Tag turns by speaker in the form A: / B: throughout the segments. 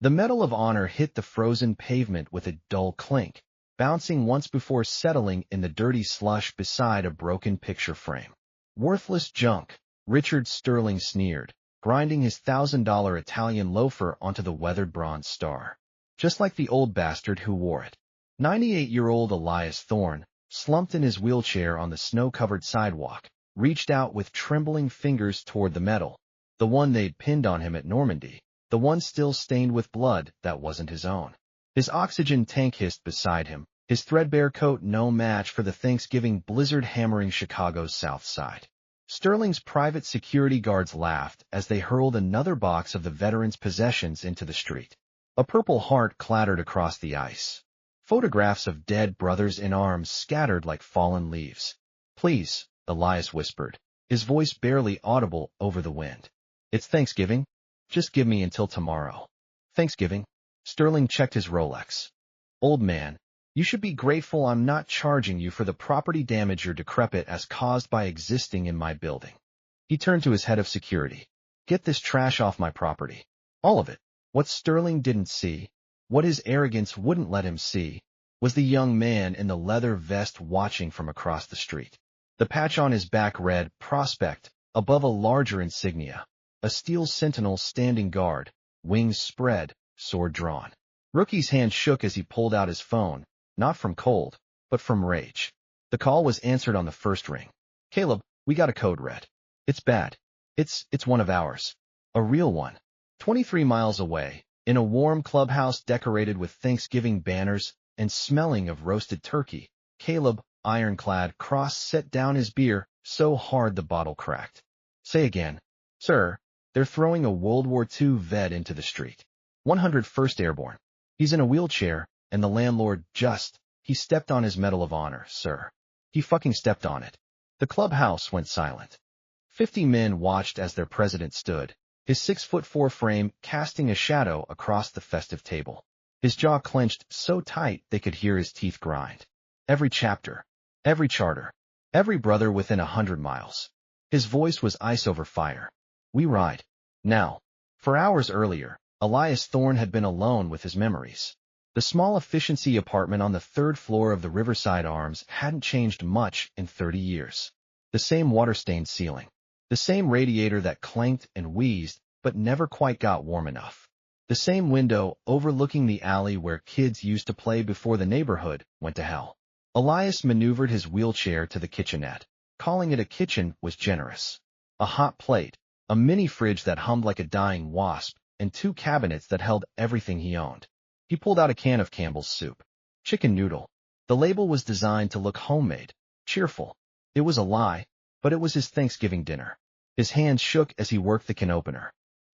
A: The Medal of Honor hit the frozen pavement with a dull clink, bouncing once before settling in the dirty slush beside a broken picture frame. Worthless junk, Richard Sterling sneered, grinding his $1,000 Italian loafer onto the weathered bronze star. Just like the old bastard who wore it. 98-year-old Elias Thorne, slumped in his wheelchair on the snow-covered sidewalk, reached out with trembling fingers toward the medal, the one they'd pinned on him at Normandy, the one still stained with blood that wasn't his own. His oxygen tank hissed beside him, his threadbare coat no match for the Thanksgiving blizzard hammering Chicago's South Side. Sterling's private security guards laughed as they hurled another box of the veteran's possessions into the street. A Purple Heart clattered across the ice. Photographs of dead brothers in arms scattered like fallen leaves. "Please," Elias whispered, his voice barely audible over the wind. "It's Thanksgiving. Just give me until tomorrow." "Thanksgiving?" Sterling checked his Rolex. "Old man, you should be grateful I'm not charging you for the property damage you're decrepit as caused by existing in my building." He turned to his head of security. "Get this trash off my property. All of it." What Sterling didn't see, what his arrogance wouldn't let him see, was the young man in the leather vest watching from across the street. The patch on his back read, "Prospect," above a larger insignia. A steel sentinel standing guard, wings spread, sword drawn. Rookie's hand shook as he pulled out his phone, not from cold, but from rage. The call was answered on the first ring. "Caleb, we got a code red. It's bad. It's one of ours. A real one. 23 miles away, in a warm clubhouse decorated with Thanksgiving banners and smelling of roasted turkey." Caleb, ironclad, Cross set down his beer so hard the bottle cracked. "Say again." "Sir, they're throwing a World War II vet into the street. 101st Airborne. He's in a wheelchair, and the landlord he stepped on his Medal of Honor, sir. He fucking stepped on it." The clubhouse went silent. 50 men watched as their president stood, his 6'4" frame casting a shadow across the festive table. His jaw clenched so tight they could hear his teeth grind. Every chapter, every charter, every brother within 100 miles. His voice was ice over fire. "We ride. Now." For hours earlier, Elias Thorne had been alone with his memories. The small efficiency apartment on the 3rd floor of the Riverside Arms hadn't changed much in 30 years. The same water-stained ceiling. The same radiator that clanked and wheezed but never quite got warm enough. The same window overlooking the alley where kids used to play before the neighborhood went to hell. Elias maneuvered his wheelchair to the kitchenette. Calling it a kitchen was generous. A hot plate, a mini fridge that hummed like a dying wasp, and 2 cabinets that held everything he owned. He pulled out a can of Campbell's soup. Chicken noodle. The label was designed to look homemade, cheerful. It was a lie, but it was his Thanksgiving dinner. His hands shook as he worked the can opener.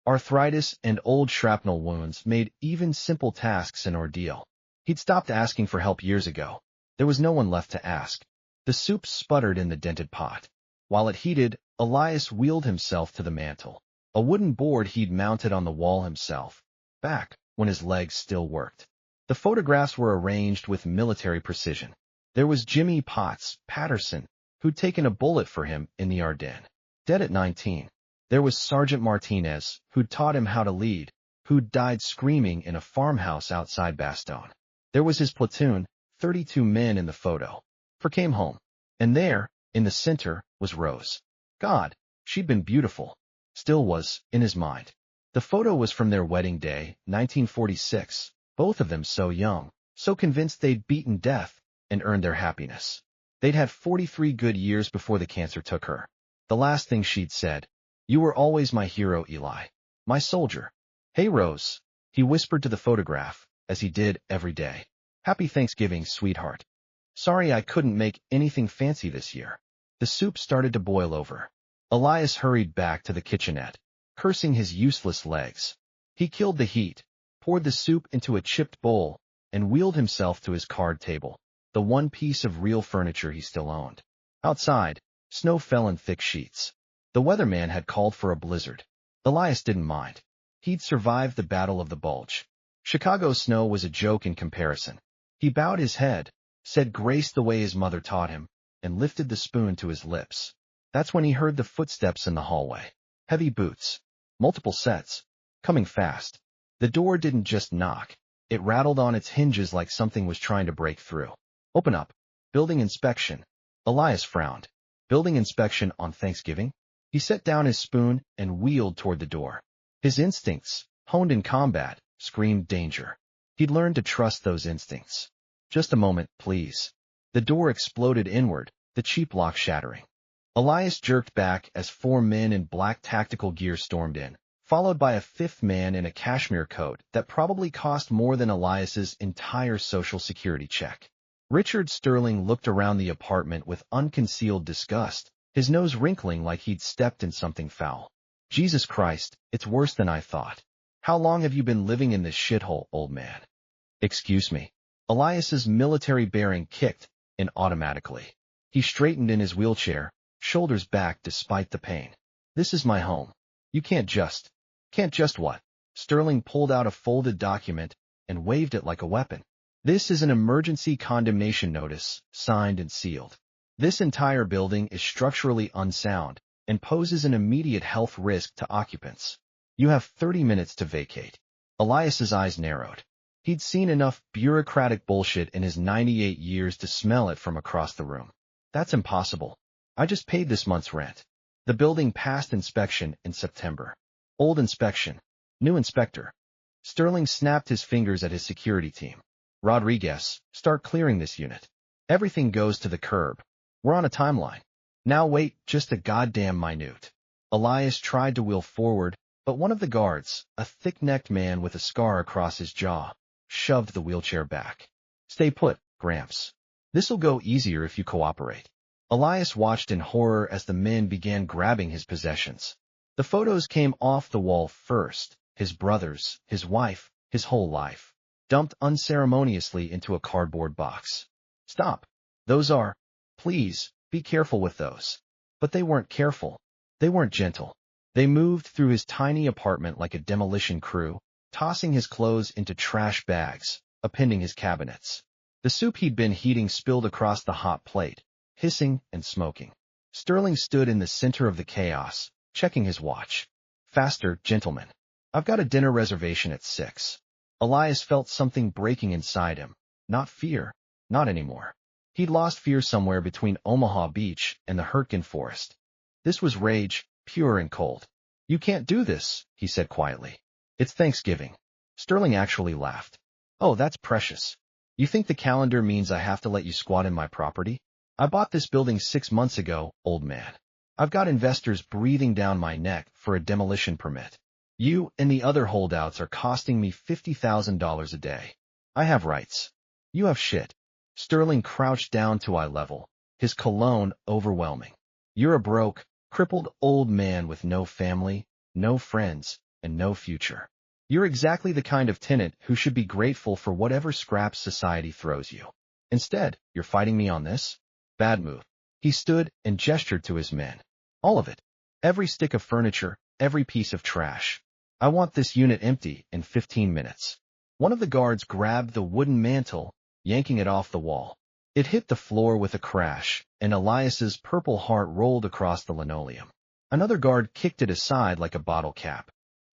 A: Arthritis and old shrapnel wounds made even simple tasks an ordeal. He'd stopped asking for help years ago. There was no one left to ask. The soup sputtered in the dented pot. While it heated, Elias wheeled himself to the mantel, a wooden board he'd mounted on the wall himself, back when his legs still worked. The photographs were arranged with military precision. There was Jimmy Potts Patterson, who'd taken a bullet for him in the Ardennes, dead at 19. There was Sergeant Martinez, who'd taught him how to lead, who'd died screaming in a farmhouse outside Bastogne. There was his platoon, 32 men in the photo. Came home. And there, in the center, was Rose. God, she'd been beautiful. Still was, in his mind. The photo was from their wedding day, 1946, both of them so young, so convinced they'd beaten death and earned their happiness. They'd had 43 good years before the cancer took her. The last thing she'd said, "You were always my hero, Eli. My soldier." "Hey, Rose," he whispered to the photograph, as he did every day. "Happy Thanksgiving, sweetheart. Sorry I couldn't make anything fancy this year." The soup started to boil over. Elias hurried back to the kitchenette, cursing his useless legs. He killed the heat, poured the soup into a chipped bowl, and wheeled himself to his card table, the one piece of real furniture he still owned. Outside, snow fell in thick sheets. The weatherman had called for a blizzard. Elias didn't mind. He'd survived the Battle of the Bulge. Chicago snow was a joke in comparison. He bowed his head, said grace the way his mother taught him, and lifted the spoon to his lips. That's when he heard the footsteps in the hallway. Heavy boots. Multiple sets. Coming fast. The door didn't just knock. It rattled on its hinges like something was trying to break through. Open up. Building inspection. Elias frowned. Building inspection on Thanksgiving? He set down his spoon and wheeled toward the door. His instincts, honed in combat, screamed danger. He'd learned to trust those instincts. Just a moment, please. The door exploded inward, the cheap lock shattering. Elias jerked back as 4 men in black tactical gear stormed in, followed by a 5th man in a cashmere coat that probably cost more than Elias's entire Social Security check. Richard Sterling looked around the apartment with unconcealed disgust, his nose wrinkling like he'd stepped in something foul. Jesus Christ, it's worse than I thought. How long have you been living in this shithole, old man? Excuse me. Elias's military bearing kicked in automatically. He straightened in his wheelchair, shoulders back despite the pain. This is my home. You can't just what? Sterling pulled out a folded document and waved it like a weapon. This is an emergency condemnation notice, signed and sealed. This entire building is structurally unsound and poses an immediate health risk to occupants. You have 30 minutes to vacate. Elias's eyes narrowed. He'd seen enough bureaucratic bullshit in his 98 years to smell it from across the room. That's impossible. I just paid this month's rent. The building passed inspection in September. Old inspection. New inspector. Sterling snapped his fingers at his security team. Rodriguez, start clearing this unit. Everything goes to the curb. We're on a timeline. Now wait just a goddamn minute. Elias tried to wheel forward, but one of the guards, a thick-necked man with a scar across his jaw, shoved the wheelchair back. Stay put, Gramps. This'll go easier if you cooperate. Elias watched in horror as the men began grabbing his possessions. The photos came off the wall first, his brothers, his wife, his whole life, dumped unceremoniously into a cardboard box. Stop. Those are. Please, be careful with those. But they weren't careful. They weren't gentle. They moved through his tiny apartment like a demolition crew, tossing his clothes into trash bags, appending his cabinets. The soup he'd been heating spilled across the hot plate, hissing and smoking. Sterling stood in the center of the chaos, checking his watch. Faster, gentlemen. I've got a dinner reservation at 6. Elias felt something breaking inside him. Not fear. Not anymore. He'd lost fear somewhere between Omaha Beach and the Hurtgen Forest. This was rage, pure and cold. You can't do this, he said quietly. It's Thanksgiving. Sterling actually laughed. Oh, that's precious. You think the calendar means I have to let you squat in my property? I bought this building 6 months ago, old man. I've got investors breathing down my neck for a demolition permit. You and the other holdouts are costing me $50,000 a day. I have rights. You have shit. Sterling crouched down to eye level, his cologne overwhelming. You're a broke, crippled old man with no family, no friends, and no future. You're exactly the kind of tenant who should be grateful for whatever scraps society throws you. Instead, you're fighting me on this? Bad move. He stood and gestured to his men. All of it. Every stick of furniture, every piece of trash. I want this unit empty in 15 minutes. One of the guards grabbed the wooden mantle, yanking it off the wall. It hit the floor with a crash, and Elias's purple heart rolled across the linoleum. Another guard kicked it aside like a bottle cap.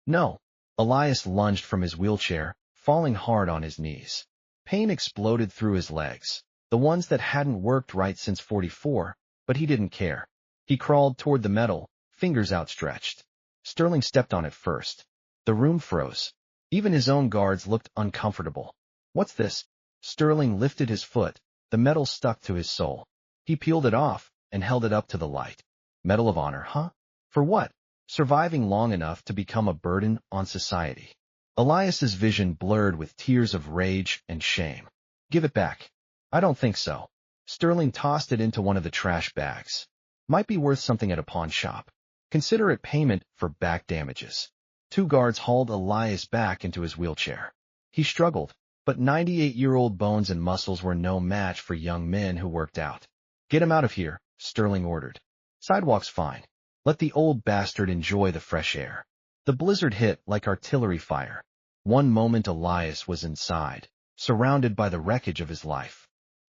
A: No. Elias lunged from his wheelchair, falling hard on his knees. Pain exploded through his legs, the ones that hadn't worked right since 44, but he didn't care. He crawled toward the metal, fingers outstretched. Sterling stepped on it first. The room froze. Even his own guards looked uncomfortable. What's this? Sterling lifted his foot. The metal stuck to his sole. He peeled it off and held it up to the light. Medal of Honor, huh? For what? Surviving long enough to become a burden on society. Elias's vision blurred with tears of rage and shame. Give it back. I don't think so. Sterling tossed it into one of the trash bags. Might be worth something at a pawn shop. Consider it payment for back damages. 2 guards hauled Elias back into his wheelchair. He struggled, but 98-year-old bones and muscles were no match for young men who worked out. Get him out of here, Sterling ordered. Sidewalk's fine. Let the old bastard enjoy the fresh air. The blizzard hit like artillery fire. One moment Elias was inside, surrounded by the wreckage of his life.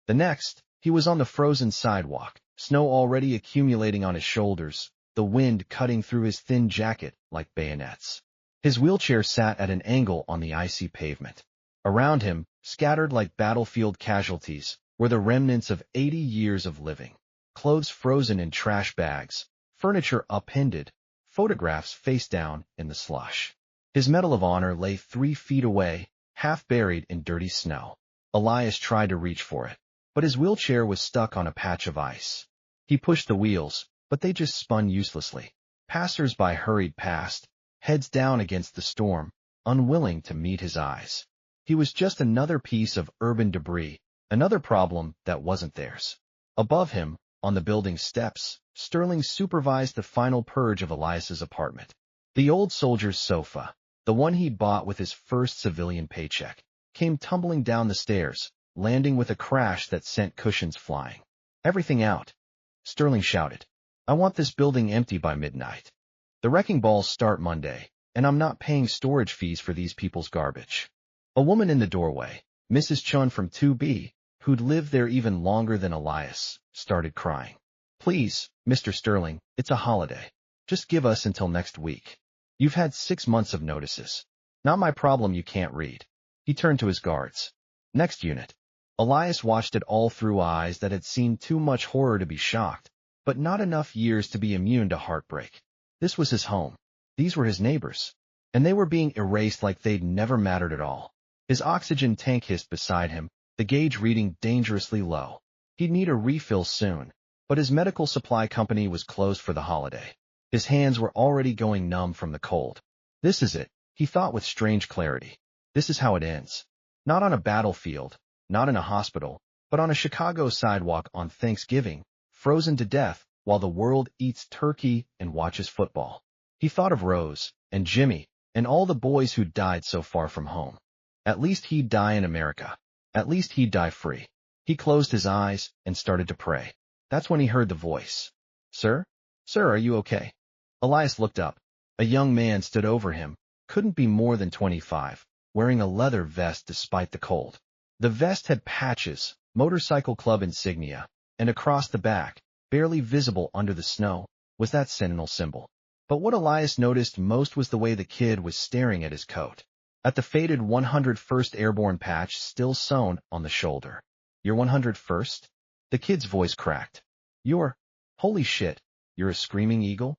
A: The next, he was on the frozen sidewalk, snow already accumulating on his shoulders, the wind cutting through his thin jacket like bayonets. His wheelchair sat at an angle on the icy pavement. Around him, scattered like battlefield casualties, were the remnants of 80 years of living. Clothes frozen in trash bags, furniture upended, photographs face down in the slush. His Medal of Honor lay 3 feet away, half buried in dirty snow. Elias tried to reach for it, but his wheelchair was stuck on a patch of ice. He pushed the wheels, but they just spun uselessly. Passers-by hurried past, heads down against the storm, unwilling to meet his eyes. He was just another piece of urban debris, another problem that wasn't theirs. Above him, on the building steps, Sterling supervised the final purge of Elias's apartment. The old soldier's sofa, the one he'd bought with his first civilian paycheck, came tumbling down the stairs, landing with a crash that sent cushions flying. "Everything out," Sterling shouted. "I want this building empty by midnight. The wrecking balls start Monday, and I'm not paying storage fees for these people's garbage." A woman in the doorway, Mrs. Chun from 2B, who'd lived there even longer than Elias, started crying. "Please, Mr. Sterling, it's a holiday. Just give us until next week. You've had 6 months of notices. Not my problem you can't read." He turned to his guards. "Next unit." Elias watched it all through eyes that had seen too much horror to be shocked, but not enough years to be immune to heartbreak. This was his home. These were his neighbors. And they were being erased like they'd never mattered at all. His oxygen tank hissed beside him, the gauge reading dangerously low. He'd need a refill soon, but his medical supply company was closed for the holiday. His hands were already going numb from the cold. This is it, he thought with strange clarity. This is how it ends. Not on a battlefield, not in a hospital, but on a Chicago sidewalk on Thanksgiving, frozen to death while the world eats turkey and watches football. He thought of Rose, and Jimmy, and all the boys who'd died so far from home. At least he'd die in America. At least he'd die free. He closed his eyes and started to pray. That's when he heard the voice. "Sir? Sir, are you okay?" Elias looked up. A young man stood over him, couldn't be more than 25, wearing a leather vest despite the cold. The vest had patches, motorcycle club insignia, and across the back, barely visible under the snow, was that Sentinel symbol. But what Elias noticed most was the way the kid was staring at his coat. At the faded 101st Airborne patch still sewn on the shoulder. "You're 101st? The kid's voice cracked. "You're... Holy shit, you're a screaming eagle?"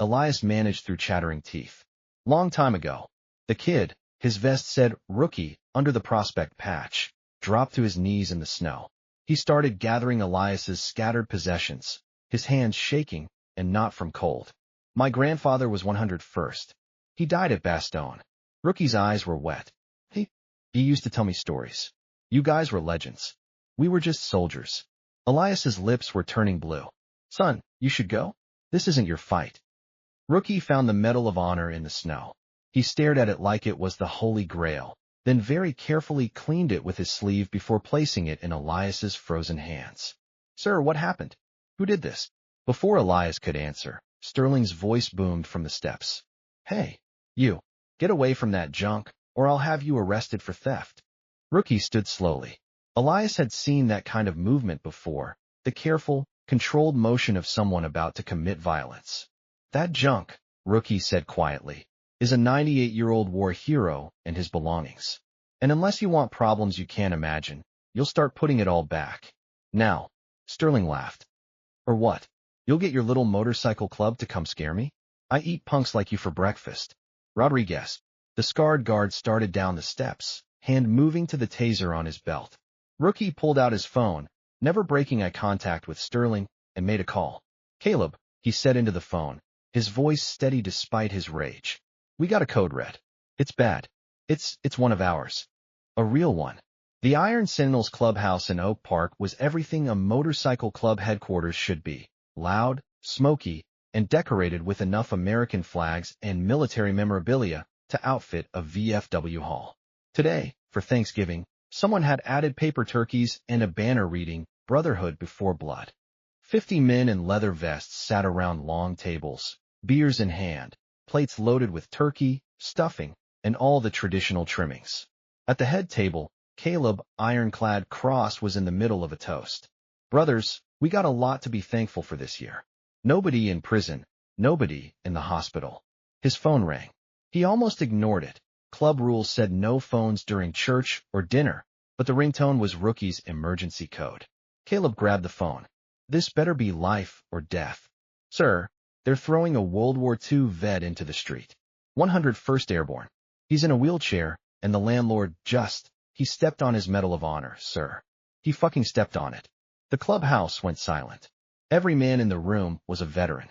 A: Elias managed through chattering teeth. "Long time ago." The kid, his vest said rookie under the prospect patch, dropped to his knees in the snow. He started gathering Elias's scattered possessions, his hands shaking, and not from cold. "My grandfather was 101st. He died at Bastogne." Rookie's eyes were wet. He used to tell me stories. "You guys were legends. We were just soldiers." Elias's lips were turning blue. "Son, you should go. This isn't your fight." Rookie found the Medal of Honor in the snow. He stared at it like it was the Holy Grail, then very carefully cleaned it with his sleeve before placing it in Elias's frozen hands. "Sir, what happened? Who did this?" Before Elias could answer, Sterling's voice boomed from the steps. "Hey, you, get away from that junk, or I'll have you arrested for theft." Rookie stood slowly. Elias had seen that kind of movement before, the careful, controlled motion of someone about to commit violence. "That junk," Rookie said quietly, "is a 98-year-old war hero and his belongings. And unless you want problems you can't imagine, you'll start putting it all back. Now." Sterling laughed. "Or what? You'll get your little motorcycle club to come scare me? I eat punks like you for breakfast." "Rodriguez." The scarred guard started down the steps, hand moving to the taser on his belt. Rookie pulled out his phone, never breaking eye contact with Sterling, and made a call. "Caleb," he said into the phone, his voice steady despite his rage. "We got a code red. It's bad. It's one of ours. A real one." The Iron Sentinels clubhouse in Oak Park was everything a motorcycle club headquarters should be. Loud, smoky, and decorated with enough American flags and military memorabilia to outfit a VFW hall. Today, for Thanksgiving, someone had added paper turkeys and a banner reading, "Brotherhood Before Blood." 50 men in leather vests sat around long tables, beers in hand, plates loaded with turkey, stuffing, and all the traditional trimmings. At the head table, Caleb, ironclad Cross, was in the middle of a toast. "Brothers, we got a lot to be thankful for this year. Nobody in prison, nobody in the hospital." His phone rang. He almost ignored it. Club rules said no phones during church or dinner, but the ringtone was Rookie's emergency code. Caleb grabbed the phone. This better be life or death. Sir, they're throwing a World War II vet into the street. 101st Airborne. He's in a wheelchair, and the landlord he stepped on his Medal of Honor, sir. He fucking stepped on it. The clubhouse went silent. Every man in the room was a veteran.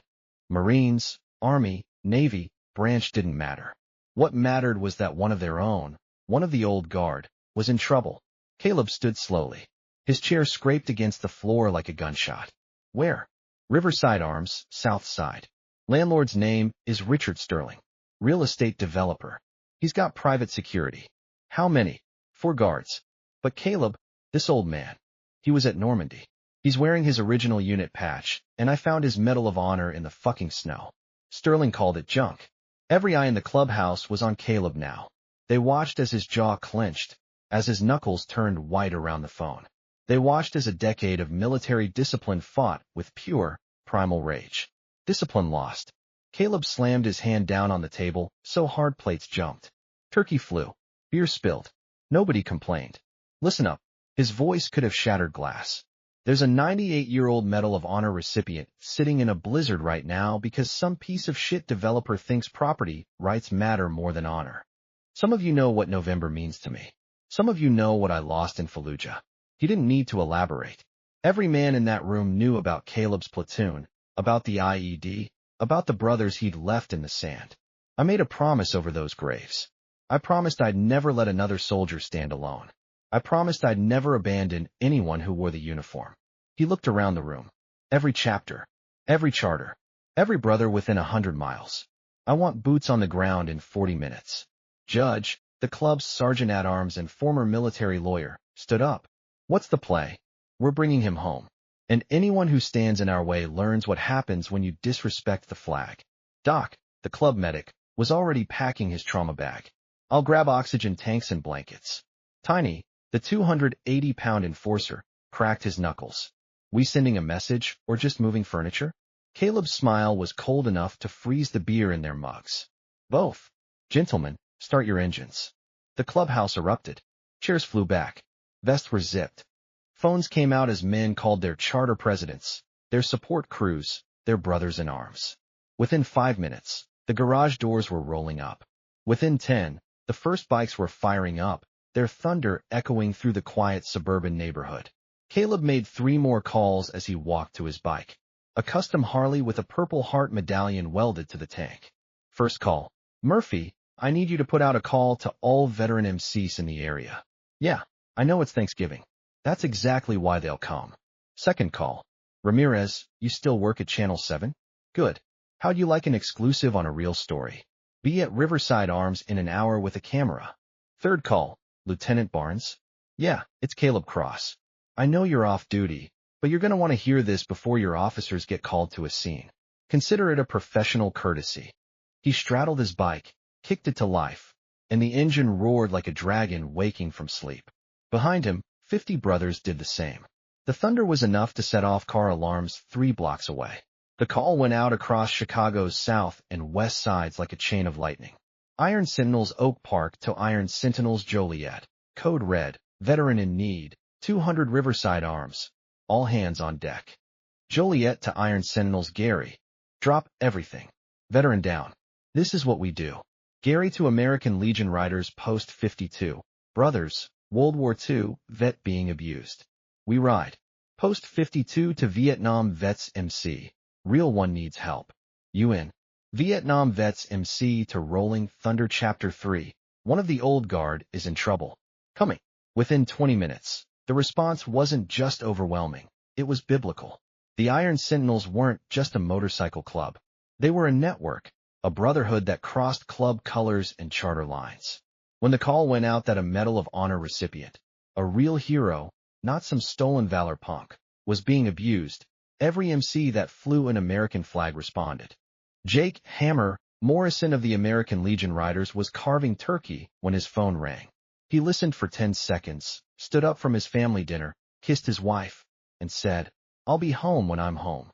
A: Marines, Army, Navy, branch didn't matter. What mattered was that one of their own, one of the old guard, was in trouble. Caleb stood slowly. His chair scraped against the floor like a gunshot. Where? Riverside Arms, South Side. Landlord's name is Richard Sterling. Real estate developer. He's got private security. How many? 4 guards. But Caleb, this old man, he was at Normandy. He's wearing his original unit patch, and I found his Medal of Honor in the fucking snow. Sterling called it junk. Every eye in the clubhouse was on Caleb now. They watched as his jaw clenched, as his knuckles turned white around the phone. They watched as a decade of military discipline fought with pure, primal rage. Discipline lost. Caleb slammed his hand down on the table, so hard plates jumped. Turkey flew. Beer spilled. Nobody complained. Listen up. His voice could have shattered glass. There's a 98-year-old Medal of Honor recipient sitting in a blizzard right now because some piece of shit developer thinks property rights matter more than honor. Some of you know what November means to me. Some of you know what I lost in Fallujah. He didn't need to elaborate. Every man in that room knew about Caleb's platoon, about the IED, about the brothers he'd left in the sand. I made a promise over those graves. I promised I'd never let another soldier stand alone. I promised I'd never abandon anyone who wore the uniform. He looked around the room. Every chapter, every charter, every brother within 100 miles. I want boots on the ground in 40 minutes. Judge, the club's sergeant-at-arms and former military lawyer, stood up. What's the play? We're bringing him home. And anyone who stands in our way learns what happens when you disrespect the flag. Doc, the club medic, was already packing his trauma bag. I'll grab oxygen tanks and blankets. Tiny, the 280-pound enforcer, cracked his knuckles. We sending a message or just moving furniture? Caleb's smile was cold enough to freeze the beer in their mugs. Both. Gentlemen, start your engines. The clubhouse erupted. Chairs flew back. Vests were zipped. Phones came out as men called their charter presidents, their support crews, their brothers in arms. Within 5 minutes, the garage doors were rolling up. Within 10, the first bikes were firing up, their thunder echoing through the quiet suburban neighborhood. Caleb made 3 more calls as he walked to his bike. A custom Harley with a Purple Heart medallion welded to the tank. First call. Murphy, I need you to put out a call to all veteran MCs in the area. Yeah, I know it's Thanksgiving. That's exactly why they'll come. Second call. Ramirez, you still work at Channel 7? Good. How'd you like an exclusive on a real story? Be at Riverside Arms in an hour with a camera. Third call. Lieutenant Barnes? Yeah, it's Caleb Cross. I know you're off duty, but you're going to want to hear this before your officers get called to a scene. Consider it a professional courtesy. He straddled his bike, kicked it to life, and the engine roared like a dragon waking from sleep. Behind him, 50 brothers did the same. The thunder was enough to set off car alarms 3 blocks away. The call went out across Chicago's south and west sides like a chain of lightning. Iron Sentinels Oak Park to Iron Sentinels Joliet. Code Red, veteran in need, 200 Riverside Arms. All hands on deck. Joliet to Iron Sentinels Gary. Drop everything. Veteran down. This is what we do. Gary to American Legion Riders Post 52. Brothers, World War II, vet being abused. We ride. Post 52 to Vietnam Vets MC. Real one needs help. UN. Vietnam Vets MC to Rolling Thunder Chapter 3. One of the old guard is in trouble. Coming. Within 20 minutes. The response wasn't just overwhelming. It was biblical. The Iron Sentinels weren't just a motorcycle club. They were a network, a brotherhood that crossed club colors and charter lines. When the call went out that a Medal of Honor recipient, a real hero, not some stolen valor punk, was being abused, every MC that flew an American flag responded. Jake Hammer Morrison of the American Legion Riders was carving turkey when his phone rang. He listened for 10 seconds, stood up from his family dinner, kissed his wife, and said, "I'll be home when I'm home."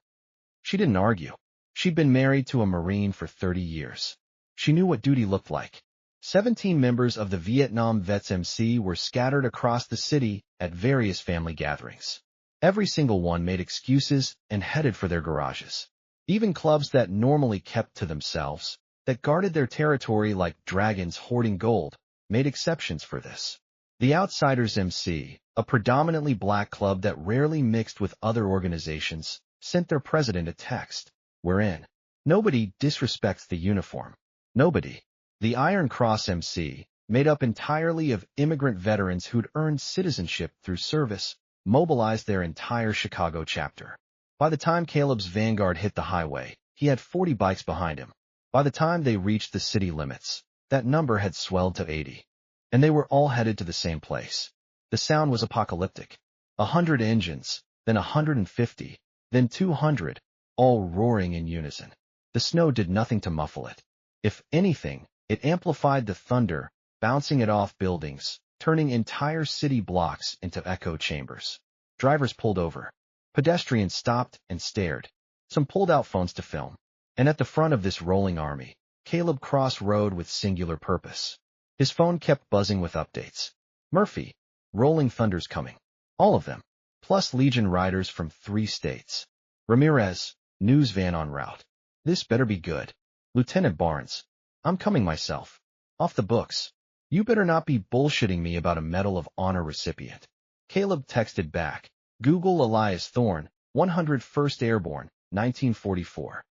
A: She didn't argue. She'd been married to a Marine for 30 years. She knew what duty looked like. 17 members of the Vietnam Vets MC were scattered across the city at various family gatherings. Every single one made excuses and headed for their garages. Even clubs that normally kept to themselves, that guarded their territory like dragons hoarding gold, made exceptions for this. The Outsiders MC, a predominantly black club that rarely mixed with other organizations, sent their president a text. "We're in. Nobody disrespects the uniform. Nobody." The Iron Cross MC, made up entirely of immigrant veterans who'd earned citizenship through service, mobilized their entire Chicago chapter. By the time Caleb's vanguard hit the highway, he had 40 bikes behind him. By the time they reached the city limits, that number had swelled to 80. And they were all headed to the same place. The sound was apocalyptic. 100 engines, then 150, then 200, all roaring in unison. The snow did nothing to muffle it. If anything, it amplified the thunder, bouncing it off buildings, turning entire city blocks into echo chambers. Drivers pulled over. Pedestrians stopped and stared. Some pulled out phones to film. And at the front of this rolling army, Caleb Cross rode with singular purpose. His phone kept buzzing with updates. Murphy, Rolling Thunder's coming. All of them. Plus Legion riders from 3 states. Ramirez, news van en route. This better be good. Lieutenant Barnes, I'm coming myself. Off the books. You better not be bullshitting me about a Medal of Honor recipient. Caleb texted back. Google Elias Thorne, 101st Airborne, 1944.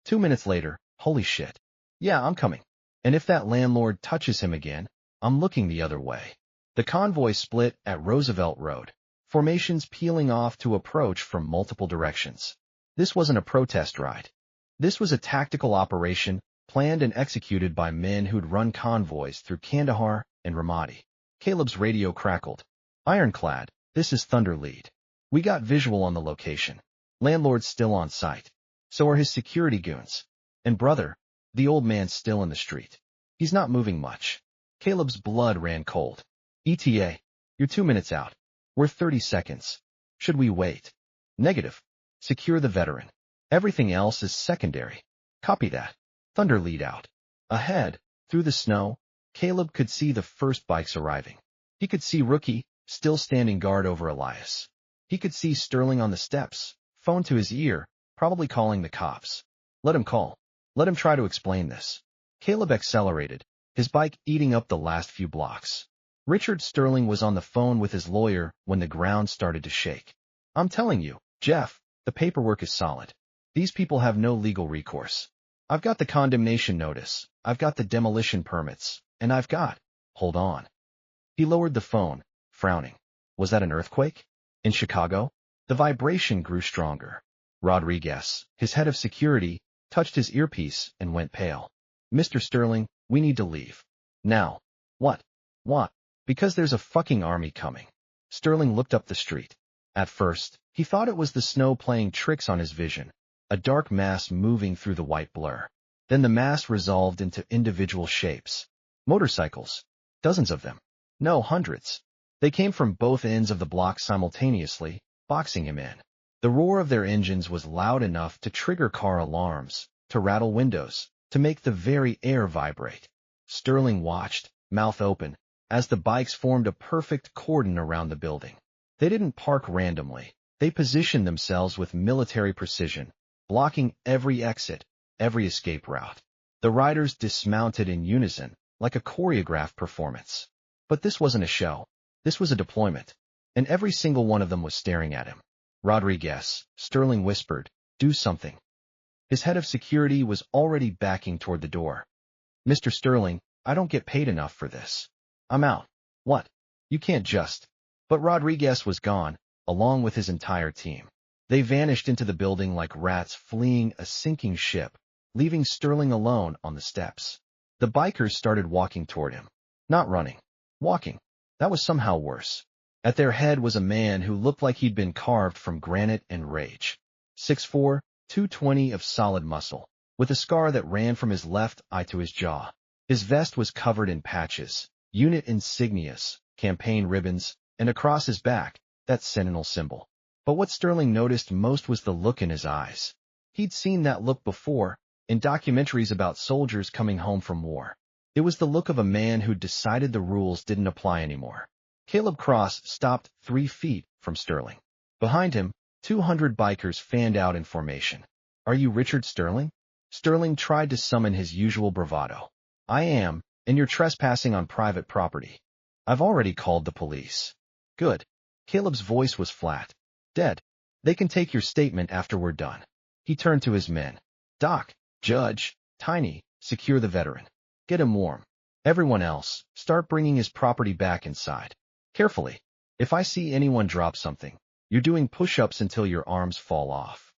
A: 2 minutes later, holy shit. Yeah, I'm coming. And if that landlord touches him again, I'm looking the other way. The convoy split at Roosevelt Road, formations peeling off to approach from multiple directions. This wasn't a protest ride. This was a tactical operation planned and executed by men who'd run convoys through Kandahar and Ramadi. Caleb's radio crackled. Ironclad, this is Thunder Lead. We got visual on the location. Landlord's still on site. So are his security goons. And brother, the old man's still in the street. He's not moving much. Caleb's blood ran cold. ETA, you're 2 minutes out. We're 30 seconds. Should we wait? Negative. Secure the veteran. Everything else is secondary. Copy that. Thunder Lead out. Ahead, through the snow, Caleb could see the first bikes arriving. He could see Rookie, still standing guard over Elias. He could see Sterling on the steps, phone to his ear, probably calling the cops. Let him call. Let him try to explain this. Caleb accelerated, his bike eating up the last few blocks. Richard Sterling was on the phone with his lawyer when the ground started to shake. I'm telling you, Jeff, the paperwork is solid. These people have no legal recourse. I've got the condemnation notice, I've got the demolition permits, and I've got— Hold on. He lowered the phone, frowning. Was that an earthquake? In Chicago? The vibration grew stronger. Rodriguez, his head of security, touched his earpiece and went pale. Mr. Sterling, we need to leave. Now. What? What? Because there's a fucking army coming. Sterling looked up the street. At first, he thought it was the snow playing tricks on his vision, a dark mass moving through the white blur. Then the mass resolved into individual shapes. Motorcycles. Dozens of them. No, hundreds. They came from both ends of the block simultaneously, boxing him in. The roar of their engines was loud enough to trigger car alarms, to rattle windows, to make the very air vibrate. Sterling watched, mouth open, as the bikes formed a perfect cordon around the building. They didn't park randomly. They positioned themselves with military precision, blocking every exit, every escape route. The riders dismounted in unison, like a choreographed performance. But this wasn't a show. This was a deployment. And every single one of them was staring at him. Rodriguez, Sterling whispered, do something. His head of security was already backing toward the door. Mr. Sterling, I don't get paid enough for this. I'm out. What? You can't just. But Rodriguez was gone, along with his entire team. They vanished into the building like rats fleeing a sinking ship, leaving Sterling alone on the steps. The bikers started walking toward him. Not running. Walking. That was somehow worse. At their head was a man who looked like he'd been carved from granite and rage. 6'4", 220 of solid muscle, with a scar that ran from his left eye to his jaw. His vest was covered in patches, unit insignias, campaign ribbons, and across his back, that sentinel symbol. But what Sterling noticed most was the look in his eyes. He'd seen that look before, in documentaries about soldiers coming home from war. It was the look of a man who'd decided the rules didn't apply anymore. Caleb Cross stopped 3 feet from Sterling. Behind him, 200 bikers fanned out in formation. "Are you Richard Sterling?" Sterling tried to summon his usual bravado. "I am, and you're trespassing on private property. I've already called the police." "Good." Caleb's voice was flat. "Dead. They can take your statement after we're done." He turned to his men. "Doc, Judge, Tiny, secure the veteran. Get him warm. Everyone else, start bringing his property back inside. Carefully. If I see anyone drop something, you're doing push-ups until your arms fall off."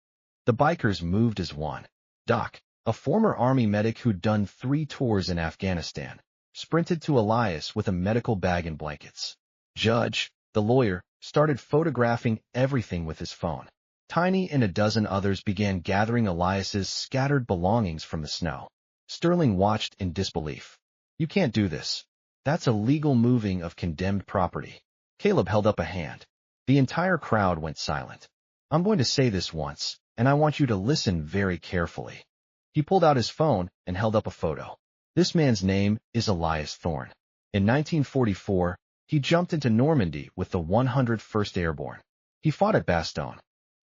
A: The bikers moved as one. Doc, a former Army medic who'd done 3 tours in Afghanistan, sprinted to Elias with a medical bag and blankets. Judge, the lawyer, started photographing everything with his phone. Tiny and a dozen others began gathering Elias's scattered belongings from the snow. Sterling watched in disbelief. "You can't do this. That's illegal moving of condemned property." Caleb held up a hand. The entire crowd went silent. "I'm going to say this once, and I want you to listen very carefully." He pulled out his phone and held up a photo. "This man's name is Elias Thorne. In 1944, he jumped into Normandy with the 101st Airborne. He fought at Bastogne.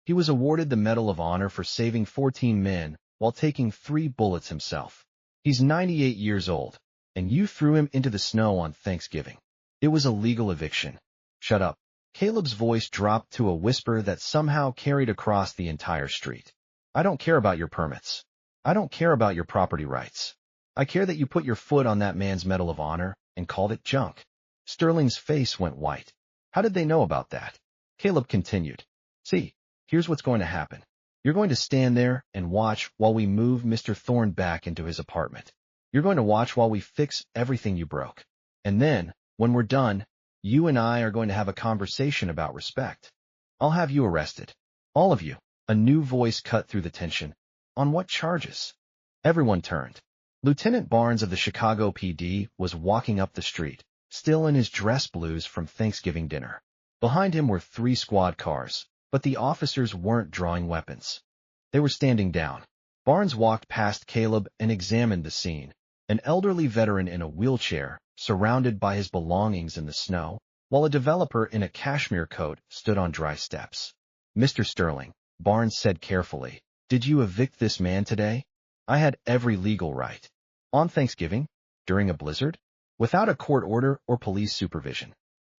A: He was awarded the Medal of Honor for saving 14 men while taking 3 bullets himself. He's 98 years old, and you threw him into the snow on Thanksgiving. It was a legal eviction." "Shut up." Caleb's voice dropped to a whisper that somehow carried across the entire street. "I don't care about your permits. I don't care about your property rights. I care that you put your foot on that man's Medal of Honor and called it junk." Sterling's face went white. "How did they know about that?" Caleb continued. "See, here's what's going to happen. You're going to stand there and watch while we move Mr. Thorne back into his apartment. You're going to watch while we fix everything you broke. And then, when we're done, you and I are going to have a conversation about respect. I'll have you arrested. All of you." A new voice cut through the tension. "On what charges?" Everyone turned. Lieutenant Barnes of the Chicago PD was walking up the street, still in his dress blues from Thanksgiving dinner. Behind him were 3 squad cars, but the officers weren't drawing weapons. They were standing down. Barnes walked past Caleb and examined the scene. An elderly veteran in a wheelchair, surrounded by his belongings in the snow, while a developer in a cashmere coat stood on dry steps. "Mr. Sterling," Barnes said carefully, "did you evict this man today?" "I had every legal right." "On Thanksgiving? During a blizzard? Without a court order or police supervision?"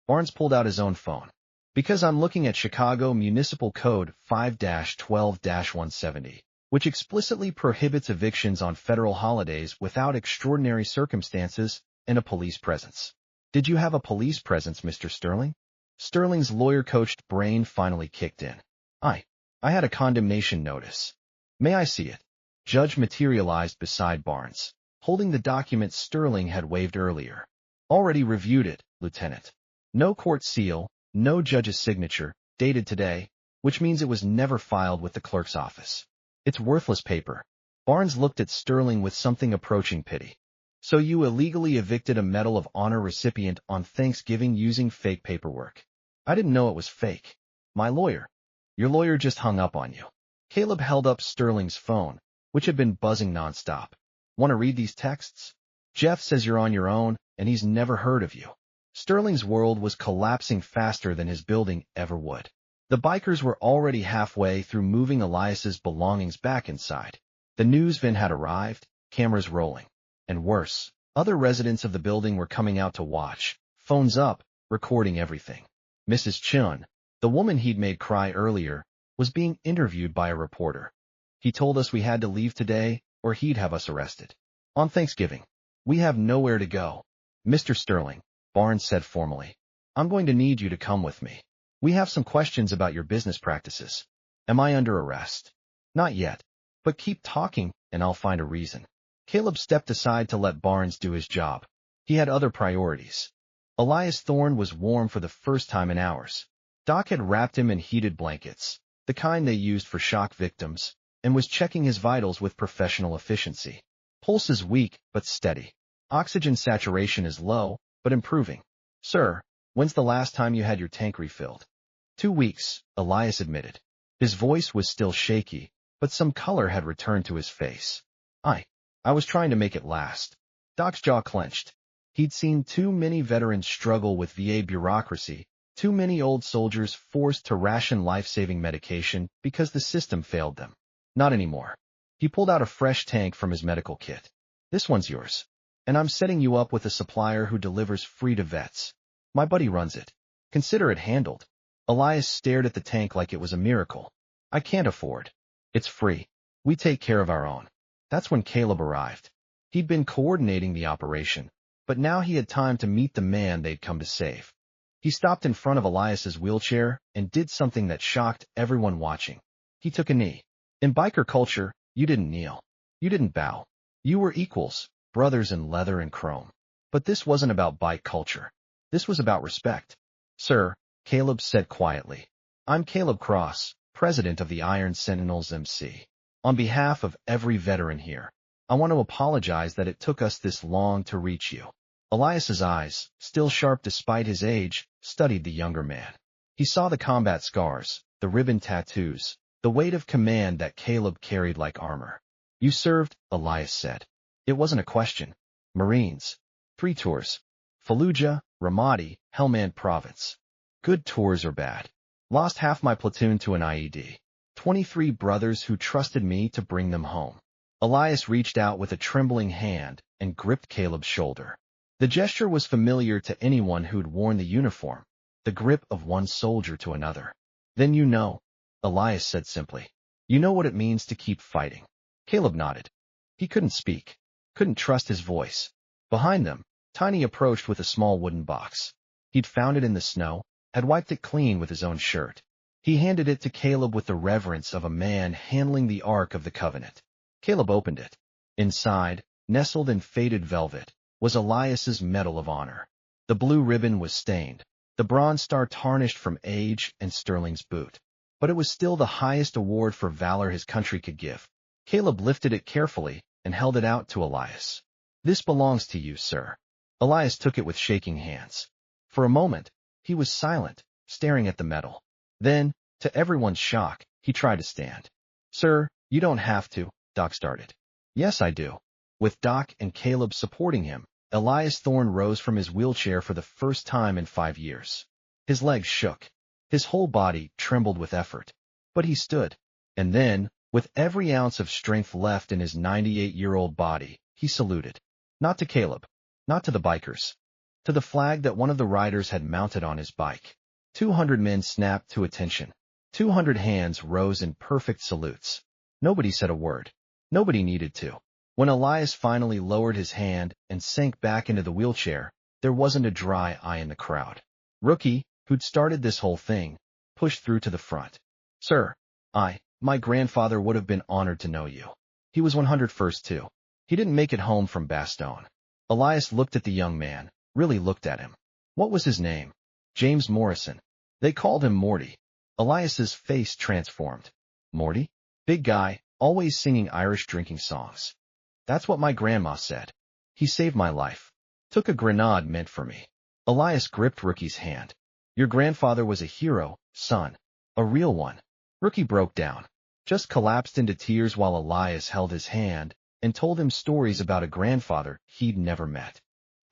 A: Barnes pulled out his own phone. "Because I'm looking at Chicago Municipal Code 5-12-170, which explicitly prohibits evictions on federal holidays without extraordinary circumstances and a police presence." "Did you have a police presence, Mr. Sterling?" Sterling's lawyer-coached brain finally kicked in. I had a condemnation notice." "May I see it?" Judge materialized beside Barnes, holding the document Sterling had waved earlier. "Already reviewed it, Lieutenant. No court seal, no judge's signature, dated today, which means it was never filed with the clerk's office. It's worthless paper." Barnes looked at Sterling with something approaching pity. "So you illegally evicted a Medal of Honor recipient on Thanksgiving using fake paperwork?" "I didn't know it was fake. My lawyer." "Your lawyer just hung up on you." Caleb held up Sterling's phone, which had been buzzing nonstop. "Want to read these texts? Jeff says you're on your own, and he's never heard of you." Sterling's world was collapsing faster than his building ever would. The bikers were already halfway through moving Elias's belongings back inside. The news van had arrived, cameras rolling. And worse, other residents of the building were coming out to watch, phones up, recording everything. Mrs. Chun, the woman he'd made cry earlier, was being interviewed by a reporter. "He told us we had to leave today, or he'd have us arrested. On Thanksgiving. We have nowhere to go." "Mr. Sterling," Barnes said formally, "I'm going to need you to come with me. We have some questions about your business practices." "Am I under arrest?" "Not yet. But keep talking, and I'll find a reason." Caleb stepped aside to let Barnes do his job. He had other priorities. Elias Thorne was warm for the first time in hours. Doc had wrapped him in heated blankets, the kind they used for shock victims, and was checking his vitals with professional efficiency. Pulse is weak, but steady. Oxygen saturation is low, but improving. "Sir, when's the last time you had your tank refilled?" 2 weeks, Elias admitted. His voice was still shaky, but some color had returned to his face. I. I was trying to make it last. Doc's jaw clenched. He'd seen too many veterans struggle with VA bureaucracy, too many old soldiers forced to ration life-saving medication because the system failed them. Not anymore. He pulled out a fresh tank from his medical kit. This one's yours. And I'm setting you up with a supplier who delivers free to vets. My buddy runs it. Consider it handled. Elias stared at the tank like it was a miracle. I can't afford. It's free. We take care of our own. That's when Caleb arrived. He'd been coordinating the operation, but now he had time to meet the man they'd come to save. He stopped in front of Elias's wheelchair and did something that shocked everyone watching. He took a knee. In biker culture, you didn't kneel. You didn't bow. You were equals, brothers in leather and chrome. But this wasn't about bike culture. This was about respect. Sir, Caleb said quietly. I'm Caleb Cross, president of the Iron Sentinels MC. On behalf of every veteran here, I want to apologize that it took us this long to reach you. Elias's eyes, still sharp despite his age, studied the younger man. He saw the combat scars, the ribbon tattoos, the weight of command that Caleb carried like armor. You served, Elias said. It wasn't a question. Marines. 3 tours. Fallujah, Ramadi, Helmand Province. Good tours or bad. Lost half my platoon to an IED. 23 brothers who trusted me to bring them home. Elias reached out with a trembling hand and gripped Caleb's shoulder. The gesture was familiar to anyone who'd worn the uniform, the grip of one soldier to another. Then you know, Elias said simply. You know what it means to keep fighting. Caleb nodded. He couldn't speak, couldn't trust his voice. Behind them, Tiny approached with a small wooden box. He'd found it in the snow, had wiped it clean with his own shirt. He handed it to Caleb with the reverence of a man handling the Ark of the Covenant. Caleb opened it. Inside, nestled in faded velvet, was Elias's Medal of Honor. The blue ribbon was stained, the bronze star tarnished from age and Sterling's boot. But it was still the highest award for valor his country could give. Caleb lifted it carefully and held it out to Elias. This belongs to you, sir. Elias took it with shaking hands. For a moment, he was silent, staring at the medal. Then, to everyone's shock, he tried to stand. Sir, you don't have to, Doc started. Yes, I do. With Doc and Caleb supporting him, Elias Thorne rose from his wheelchair for the first time in 5 years. His legs shook. His whole body trembled with effort. But he stood. And then, with every ounce of strength left in his 98-year-old body, he saluted. Not to Caleb. Not to the bikers. To the flag that one of the riders had mounted on his bike. 200 men snapped to attention. 200 hands rose in perfect salutes. Nobody said a word. Nobody needed to. When Elias finally lowered his hand and sank back into the wheelchair, there wasn't a dry eye in the crowd. Rookie, who'd started this whole thing, pushed through to the front. Sir, my grandfather would have been honored to know you. He was 101st too. He didn't make it home from Bastogne. Elias looked at the young man, really looked at him. What was his name? James Morrison. They called him Morty. Elias's face transformed. Morty? Big guy, always singing Irish drinking songs. That's what my grandma said. He saved my life. Took a grenade meant for me. Elias gripped Rookie's hand. Your grandfather was a hero, son. A real one. Rookie broke down. Just collapsed into tears while Elias held his hand and told him stories about a grandfather he'd never met.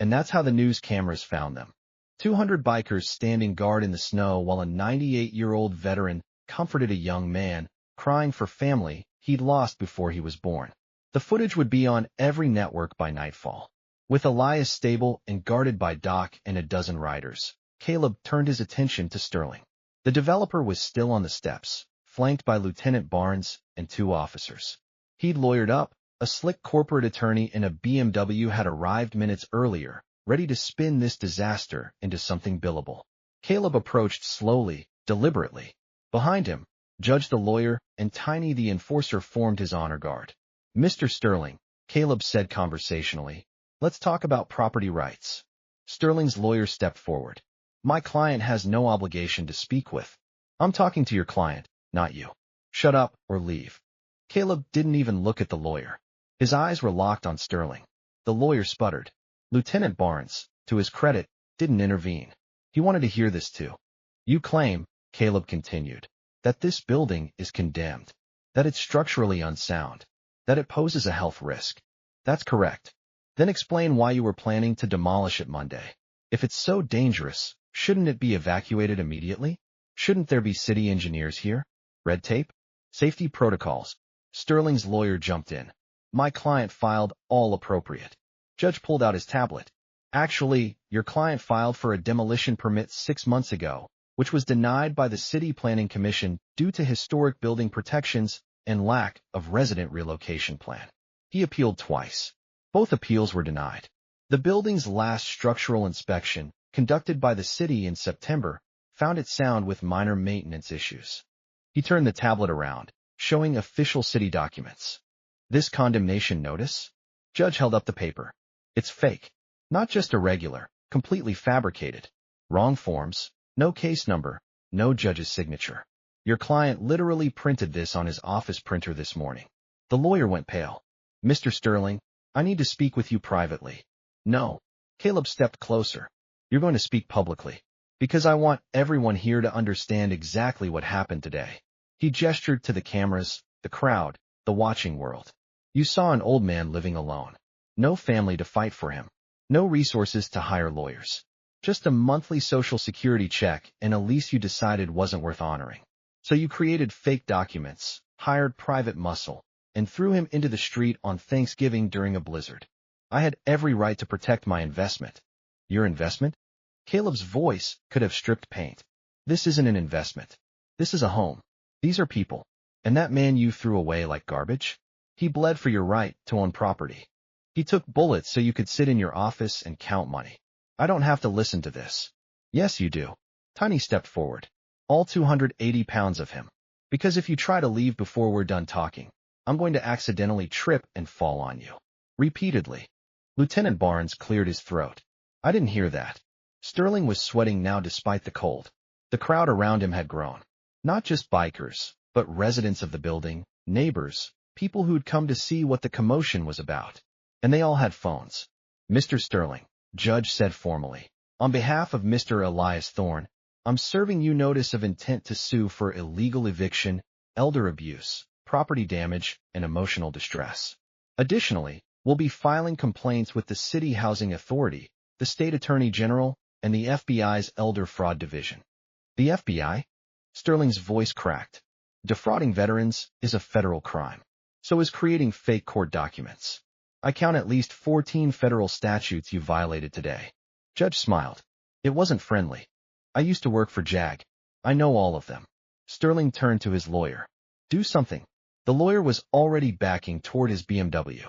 A: And that's how the news cameras found them. 200 bikers standing guard in the snow while a 98-year-old veteran comforted a young man, crying for family he'd lost before he was born. The footage would be on every network by nightfall. With Elias stable and guarded by Doc and a dozen riders, Caleb turned his attention to Sterling. The developer was still on the steps, flanked by Lieutenant Barnes and 2 officers. He'd lawyered up. A slick corporate attorney in a BMW had arrived minutes earlier, ready to spin this disaster into something billable. Caleb approached slowly, deliberately. Behind him, Judge the lawyer and Tiny the enforcer formed his honor guard. Mr. Sterling, Caleb said conversationally, let's talk about property rights. Sterling's lawyer stepped forward. My client has no obligation to speak with. I'm talking to your client, not you. Shut up or leave. Caleb didn't even look at the lawyer. His eyes were locked on Sterling. The lawyer sputtered. Lieutenant Barnes, to his credit, didn't intervene. He wanted to hear this too. You claim, Caleb continued, that this building is condemned, that it's structurally unsound. That it poses a health risk. That's correct. Then explain why you were planning to demolish it Monday. If it's so dangerous, shouldn't it be evacuated immediately? Shouldn't there be city engineers here? Red tape? Safety protocols. Sterling's lawyer jumped in. My client filed all appropriate. Judge pulled out his tablet. Actually, your client filed for a demolition permit 6 months ago, which was denied by the City Planning Commission due to historic building protections and lack of resident relocation plan. He appealed twice. Both appeals were denied. The building's last structural inspection, conducted by the city in September, found it sound with minor maintenance issues. He turned the tablet around, showing official city documents. This condemnation notice? Judge held up the paper. It's fake. Not just irregular, completely fabricated. Wrong forms, no case number, no judge's signature. Your client literally printed this on his office printer this morning. The lawyer went pale. Mr. Sterling, I need to speak with you privately. No. Caleb stepped closer. You're going to speak publicly. Because I want everyone here to understand exactly what happened today. He gestured to the cameras, the crowd, the watching world. You saw an old man living alone. No family to fight for him. No resources to hire lawyers. Just a monthly social security check and a lease you decided wasn't worth honoring. So you created fake documents, hired private muscle, and threw him into the street on Thanksgiving during a blizzard. I had every right to protect my investment. Your investment? Caleb's voice could have stripped paint. This isn't an investment. This is a home. These are people. And that man you threw away like garbage? He bled for your right to own property. He took bullets so you could sit in your office and count money. I don't have to listen to this. Yes, you do. Tiny stepped forward. All 280 pounds of him. Because if you try to leave before we're done talking, I'm going to accidentally trip and fall on you. Repeatedly. Lieutenant Barnes cleared his throat. I didn't hear that. Sterling was sweating now despite the cold. The crowd around him had grown. Not just bikers, but residents of the building, neighbors, people who'd come to see what the commotion was about. And they all had phones. Mr. Sterling, Judge said formally, on behalf of Mr. Elias Thorne, I'm serving you notice of intent to sue for illegal eviction, elder abuse, property damage, and emotional distress. Additionally, we'll be filing complaints with the City Housing Authority, the State Attorney General, and the FBI's Elder Fraud Division. The FBI? Sterling's voice cracked. Defrauding veterans is a federal crime. So is creating fake court documents. I count at least 14 federal statutes you violated today. Judge smiled. It wasn't friendly. I used to work for JAG. I know all of them. Sterling turned to his lawyer. Do something. The lawyer was already backing toward his BMW.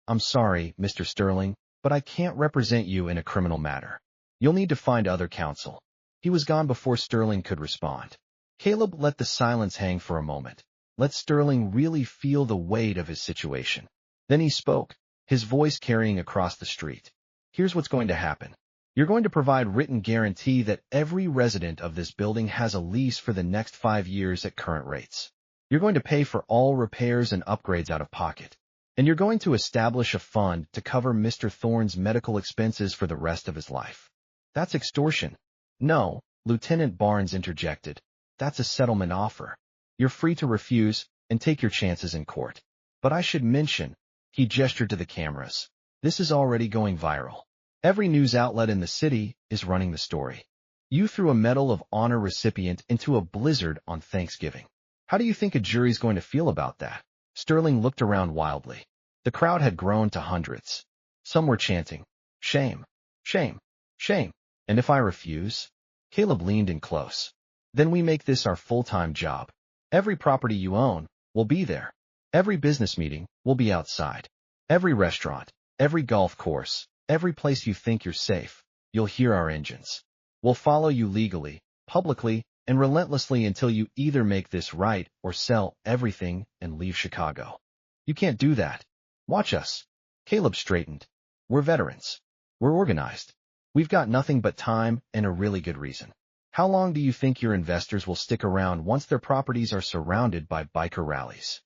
A: I'm sorry, Mr. Sterling, but I can't represent you in a criminal matter. You'll need to find other counsel. He was gone before Sterling could respond. Caleb let the silence hang for a moment. Let Sterling really feel the weight of his situation. Then he spoke, his voice carrying across the street. Here's what's going to happen. You're going to provide written guarantee that every resident of this building has a lease for the next 5 years at current rates. You're going to pay for all repairs and upgrades out of pocket. And you're going to establish a fund to cover Mr. Thorne's medical expenses for the rest of his life. That's extortion. No, Lieutenant Barnes interjected. That's a settlement offer. You're free to refuse and take your chances in court. But I should mention, he gestured to the cameras, this is already going viral. Every news outlet in the city is running the story. You threw a Medal of Honor recipient into a blizzard on Thanksgiving. How do you think a jury's going to feel about that? Sterling looked around wildly. The crowd had grown to hundreds. Some were chanting, shame, shame, shame. And if I refuse? Caleb leaned in close. Then we make this our full-time job. Every property you own will be there. Every business meeting will be outside. Every restaurant, every golf course, every place you think you're safe, you'll hear our engines. We'll follow you legally, publicly, and relentlessly until you either make this right or sell everything and leave Chicago. You can't do that. Watch us. Caleb straightened. We're veterans. We're organized. We've got nothing but time and a really good reason. How long do you think your investors will stick around once their properties are surrounded by biker rallies?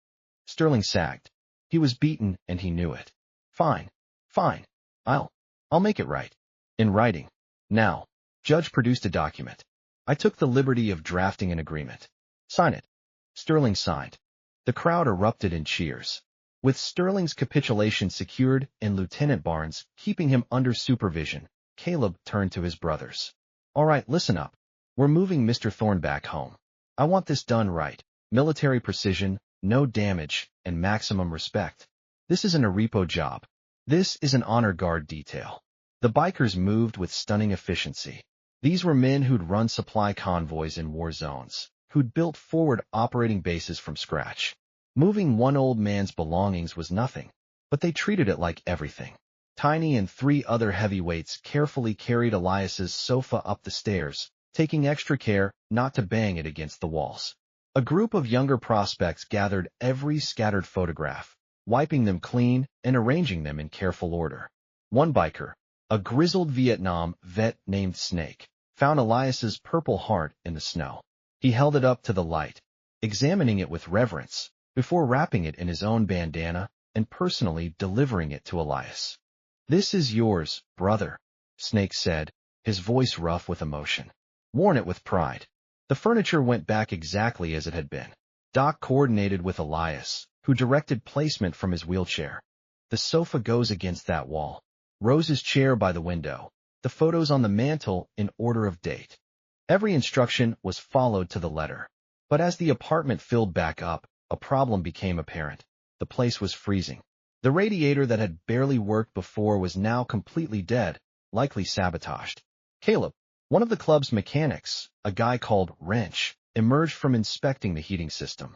A: Sterling sagged. He was beaten and he knew it. Fine. Fine. I'll make it right. In writing. Now. Judge produced a document. I took the liberty of drafting an agreement. Sign it. Sterling signed. The crowd erupted in cheers. With Sterling's capitulation secured and Lieutenant Barnes keeping him under supervision, Caleb turned to his brothers. All right, listen up. We're moving Mr. Thorne back home. I want this done right. Military precision, no damage, and maximum respect. This isn't a repo job. This is an honor guard detail. The bikers moved with stunning efficiency. These were men who'd run supply convoys in war zones, who'd built forward operating bases from scratch. Moving one old man's belongings was nothing, but they treated it like everything. Tiny and 3 other heavyweights carefully carried Elias's sofa up the stairs, taking extra care not to bang it against the walls. A group of younger prospects gathered every scattered photograph, wiping them clean and arranging them in careful order. One biker, a grizzled Vietnam vet named Snake, found Elias's purple heart in the snow. He held it up to the light, examining it with reverence, before wrapping it in his own bandana and personally delivering it to Elias. "This is yours, brother," Snake said, his voice rough with emotion. "Worn it with pride." The furniture went back exactly as it had been. Doc coordinated with Elias, who directed placement from his wheelchair. "The sofa goes against that wall. Rose's chair by the window. The photos on the mantel in order of date." Every instruction was followed to the letter. But as the apartment filled back up, a problem became apparent. The place was freezing. The radiator that had barely worked before was now completely dead, likely sabotaged. Caleb, one of the club's mechanics, a guy called Wrench, emerged from inspecting the heating system.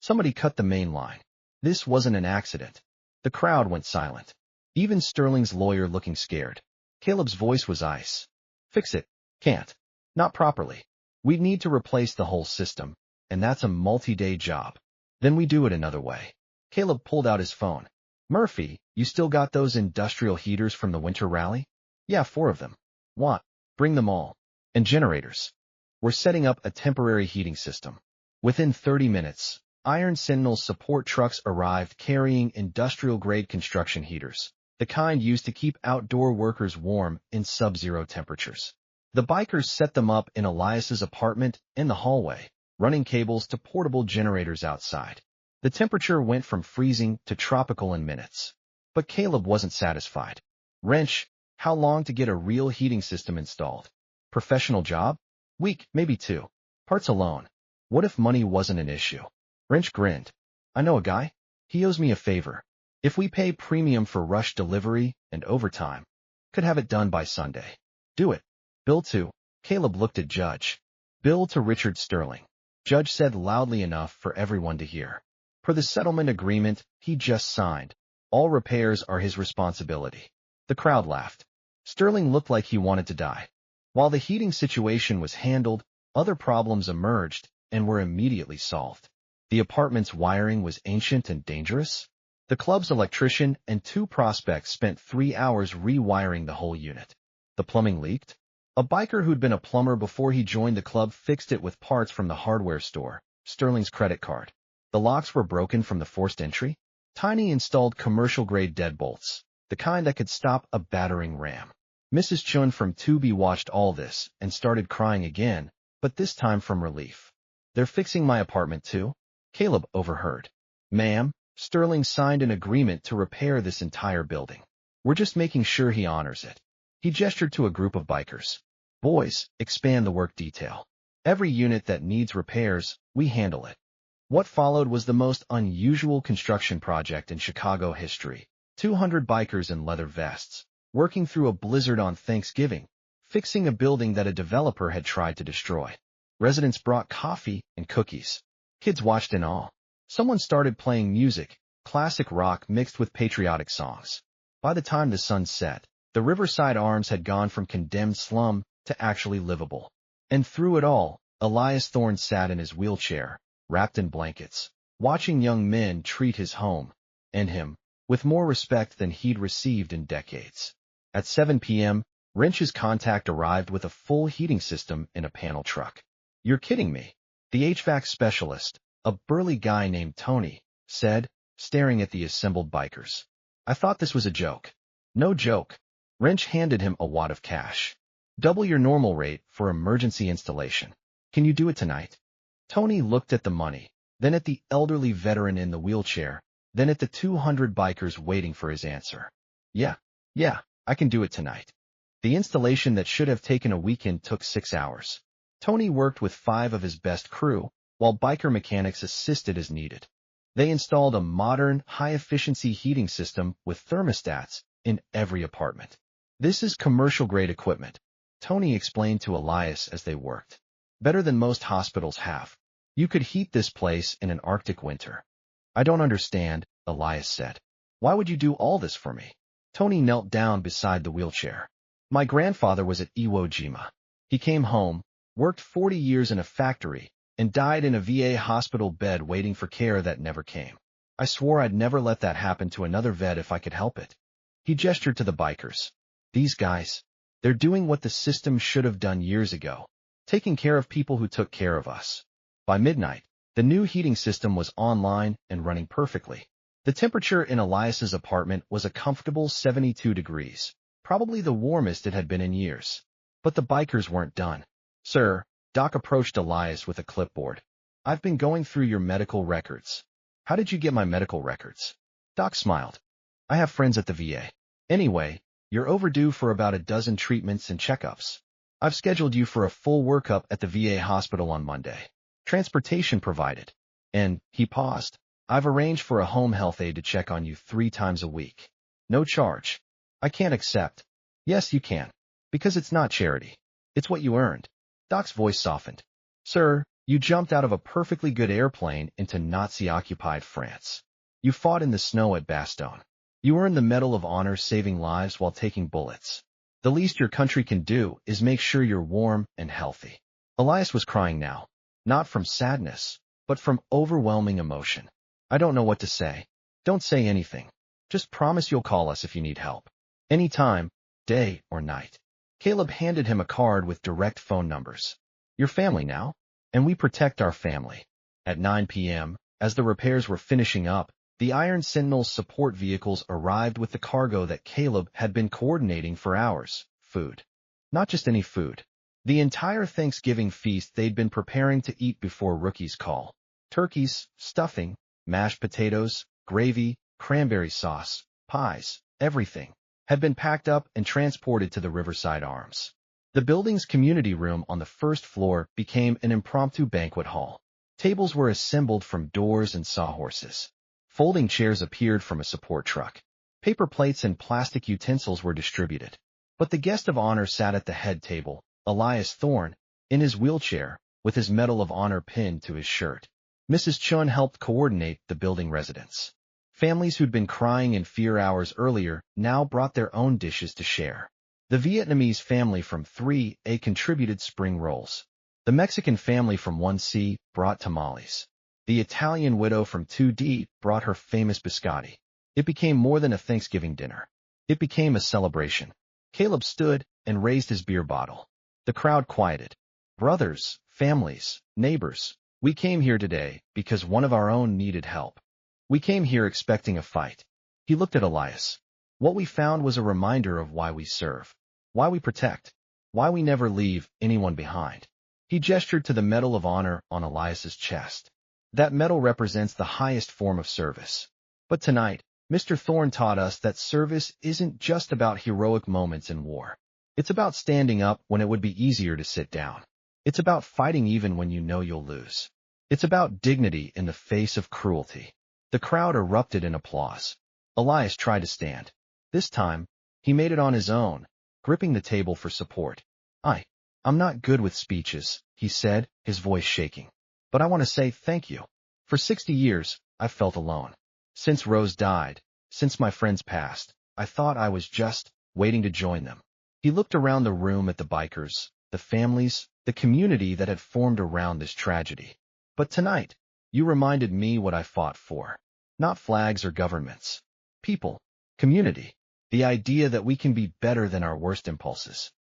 A: Somebody cut the main line. This wasn't an accident. The crowd went silent. Even Sterling's lawyer looking scared. Caleb's voice was ice. "Fix it." "Can't. Not properly. We'd need to replace the whole system, and that's a multi-day job. Then we do it another way." Caleb pulled out his phone. "Murphy, you still got those industrial heaters from the winter rally?" "Yeah, 4 of them." "Want? Bring them all. And generators. We're setting up a temporary heating system." Within 30 minutes, Iron Sentinel support trucks arrived carrying industrial-grade construction heaters, the kind used to keep outdoor workers warm in sub-zero temperatures. The bikers set them up in Elias's apartment in the hallway, running cables to portable generators outside. The temperature went from freezing to tropical in minutes. But Caleb wasn't satisfied. "Wrench, how long to get a real heating system installed? Professional job? Week, maybe 2. Parts alone. What if money wasn't an issue?" Wrench grinned. "I know a guy. He owes me a favor. If we pay premium for rush delivery and overtime, could have it done by Sunday." "Do it." "Bill to..." Caleb looked at Judge. "Bill to Richard Sterling." Judge said loudly enough for everyone to hear. "Per the settlement agreement he just signed, all repairs are his responsibility." The crowd laughed. Sterling looked like he wanted to die. While the heating situation was handled, other problems emerged and were immediately solved. The apartment's wiring was ancient and dangerous. The club's electrician and 2 prospects spent 3 hours rewiring the whole unit. The plumbing leaked. A biker who'd been a plumber before he joined the club fixed it with parts from the hardware store, Sterling's credit card. The locks were broken from the forced entry. Tiny installed commercial-grade deadbolts, the kind that could stop a battering ram. Mrs. Chun from 2B watched all this and started crying again, but this time from relief. "They're fixing my apartment too?" Caleb overheard. "Ma'am, Sterling signed an agreement to repair this entire building. We're just making sure he honors it." He gestured to a group of bikers. "Boys, expand the work detail. Every unit that needs repairs, we handle it." What followed was the most unusual construction project in Chicago history. 200 bikers in leather vests, working through a blizzard on Thanksgiving, fixing a building that a developer had tried to destroy. Residents brought coffee and cookies. Kids watched in awe. Someone started playing music, classic rock mixed with patriotic songs. By the time the sun set, the Riverside Arms had gone from condemned slum to actually livable. And through it all, Elias Thorne sat in his wheelchair, wrapped in blankets, watching young men treat his home, and him, with more respect than he'd received in decades. At 7 p.m., Wrench's contact arrived with a full heating system in a panel truck. "You're kidding me," the HVAC specialist, a burly guy named Tony, said, staring at the assembled bikers. "I thought this was a joke." "No joke." Wrench handed him a wad of cash. "Double your normal rate for emergency installation. Can you do it tonight?" Tony looked at the money, then at the elderly veteran in the wheelchair, then at the 200 bikers waiting for his answer. Yeah, I can do it tonight. The installation that should have taken a weekend took 6 hours. Tony worked with 5 of his best crew, while biker mechanics assisted as needed. They installed a modern, high-efficiency heating system with thermostats in every apartment. This is commercial-grade equipment, Tony explained to Elias as they worked. Better than most hospitals have. You could heat this place in an Arctic winter. I don't understand, Elias said. Why would you do all this for me? Tony knelt down beside the wheelchair. My grandfather was at Iwo Jima. He came home, worked 40 years in a factory, and died in a VA hospital bed waiting for care that never came. I swore I'd never let that happen to another vet if I could help it. He gestured to the bikers. These guys, they're doing what the system should have done years ago, taking care of people who took care of us. By midnight, the new heating system was online and running perfectly. The temperature in Elias's apartment was a comfortable 72 degrees, probably the warmest it had been in years. But the bikers weren't done. Sir, Doc approached Elias with a clipboard. I've been going through your medical records. How did you get my medical records? Doc smiled. I have friends at the VA. Anyway, you're overdue for about a dozen treatments and checkups. I've scheduled you for a full workup at the VA hospital on Monday. Transportation provided. And, he paused, I've arranged for a home health aide to check on you 3 times a week. No charge. I can't accept. Yes, you can. Because it's not charity. It's what you earned. Doc's voice softened. Sir, you jumped out of a perfectly good airplane into Nazi-occupied France. You fought in the snow at Bastogne. You earned the Medal of Honor saving lives while taking bullets. The least your country can do is make sure you're warm and healthy. Elias was crying now, not from sadness, but from overwhelming emotion. I don't know what to say. Don't say anything. Just promise you'll call us if you need help. Anytime, day or night. Caleb handed him a card with direct phone numbers. Your family now, and we protect our family. At 9 p.m., as the repairs were finishing up, the Iron Sentinel's support vehicles arrived with the cargo that Caleb had been coordinating for hours, food. Not just any food. The entire Thanksgiving feast they'd been preparing to eat before Rookie's call. Turkeys, stuffing, mashed potatoes, gravy, cranberry sauce, pies, everything had been packed up and transported to the Riverside Arms. The building's community room on the first floor became an impromptu banquet hall. Tables were assembled from doors and sawhorses. Folding chairs appeared from a support truck. Paper plates and plastic utensils were distributed. But the guest of honor sat at the head table, Elias Thorne, in his wheelchair, with his Medal of Honor pinned to his shirt. Mrs. Chun helped coordinate the building residents. Families who'd been crying in fear hours earlier now brought their own dishes to share. The Vietnamese family from 3A contributed spring rolls. The Mexican family from 1C brought tamales. The Italian widow from 2D brought her famous biscotti. It became more than a Thanksgiving dinner. It became a celebration. Caleb stood and raised his beer bottle. The crowd quieted. Brothers, families, neighbors, we came here today because one of our own needed help. We came here expecting a fight. He looked at Elias. What we found was a reminder of why we serve, why we protect, why we never leave anyone behind. He gestured to the Medal of Honor on Elias's chest. That medal represents the highest form of service. But tonight, Mr. Thorne taught us that service isn't just about heroic moments in war. It's about standing up when it would be easier to sit down. It's about fighting even when you know you'll lose. It's about dignity in the face of cruelty. The crowd erupted in applause. Elias tried to stand. This time, he made it on his own, gripping the table for support. I'm not good with speeches, he said, his voice shaking. But I want to say thank you. For 60 years, I've felt alone. Since Rose died, since my friends passed, I thought I was just waiting to join them. He looked around the room at the bikers, the families, the community that had formed around this tragedy. But tonight, you reminded me what I fought for. Not flags or governments. People. Community. The idea that we can be better than our worst impulses.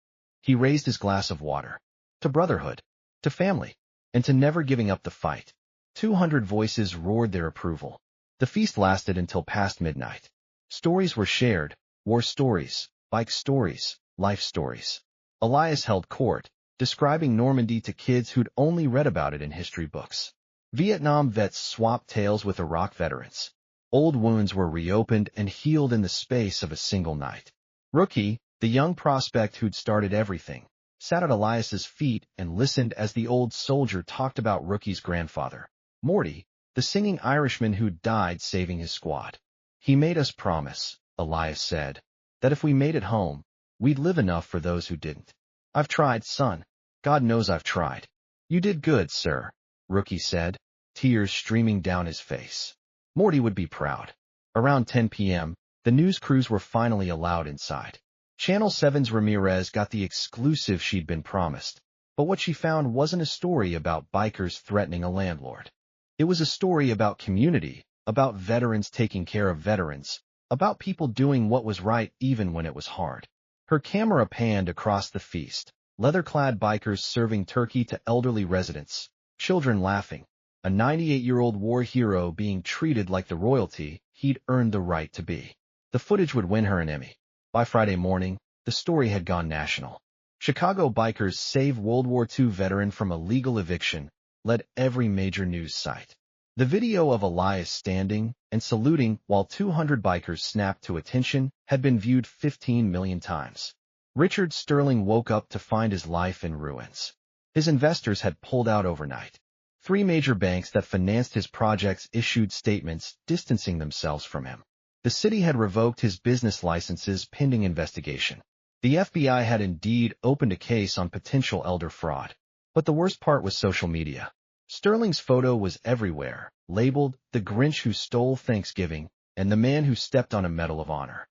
A: He raised his glass of water. To brotherhood. To family. And to never giving up the fight. 200 voices roared their approval. The feast lasted until past midnight. Stories were shared. War stories. Bike stories. Life stories. Elias held court, describing Normandy to kids who'd only read about it in history books. Vietnam vets swapped tales with Iraq veterans. Old wounds were reopened and healed in the space of a single night. Rookie, the young prospect who'd started everything, sat at Elias's feet and listened as the old soldier talked about Rookie's grandfather, Morty, the singing Irishman who'd died saving his squad. He made us promise, Elias said, that if we made it home, we'd live enough for those who didn't. I've tried, son. God knows I've tried. You did good, sir, Rookie said, tears streaming down his face. Morty would be proud. Around 10 p.m., the news crews were finally allowed inside. Channel 7's Ramirez got the exclusive she'd been promised, but what she found wasn't a story about bikers threatening a landlord. It was a story about community, about veterans taking care of veterans, about people doing what was right even when it was hard. Her camera panned across the feast, leather-clad bikers serving turkey to elderly residents, children laughing, a 98-year-old war hero being treated like the royalty he'd earned the right to be. The footage would win her an Emmy. By Friday morning, the story had gone national. Chicago bikers save World War II veteran from illegal eviction led every major news site. The video of Elias standing and saluting while 200 bikers snapped to attention had been viewed 15 million times. Richard Sterling woke up to find his life in ruins. His investors had pulled out overnight. 3 major banks that financed his projects issued statements distancing themselves from him. The city had revoked his business licenses pending investigation. The FBI had indeed opened a case on potential elder fraud. But the worst part was social media. Sterling's photo was everywhere, labeled "The Grinch Who Stole Thanksgiving" and "The Man Who Stepped on a Medal of Honor."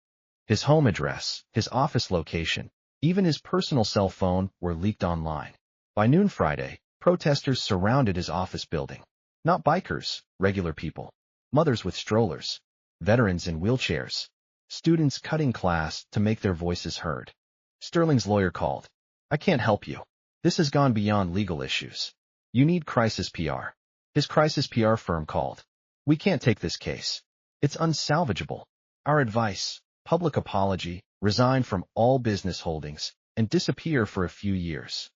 A: His home address, his office location, even his personal cell phone were leaked online. By noon Friday, protesters surrounded his office building. Not bikers, regular people. Mothers with strollers. Veterans in wheelchairs. Students cutting class to make their voices heard. Sterling's lawyer called. "I can't help you. This has gone beyond legal issues. You need crisis PR." His crisis PR firm called. "We can't take this case. It's unsalvageable. Our advice, public apology, resign from all business holdings, and disappear for a few years."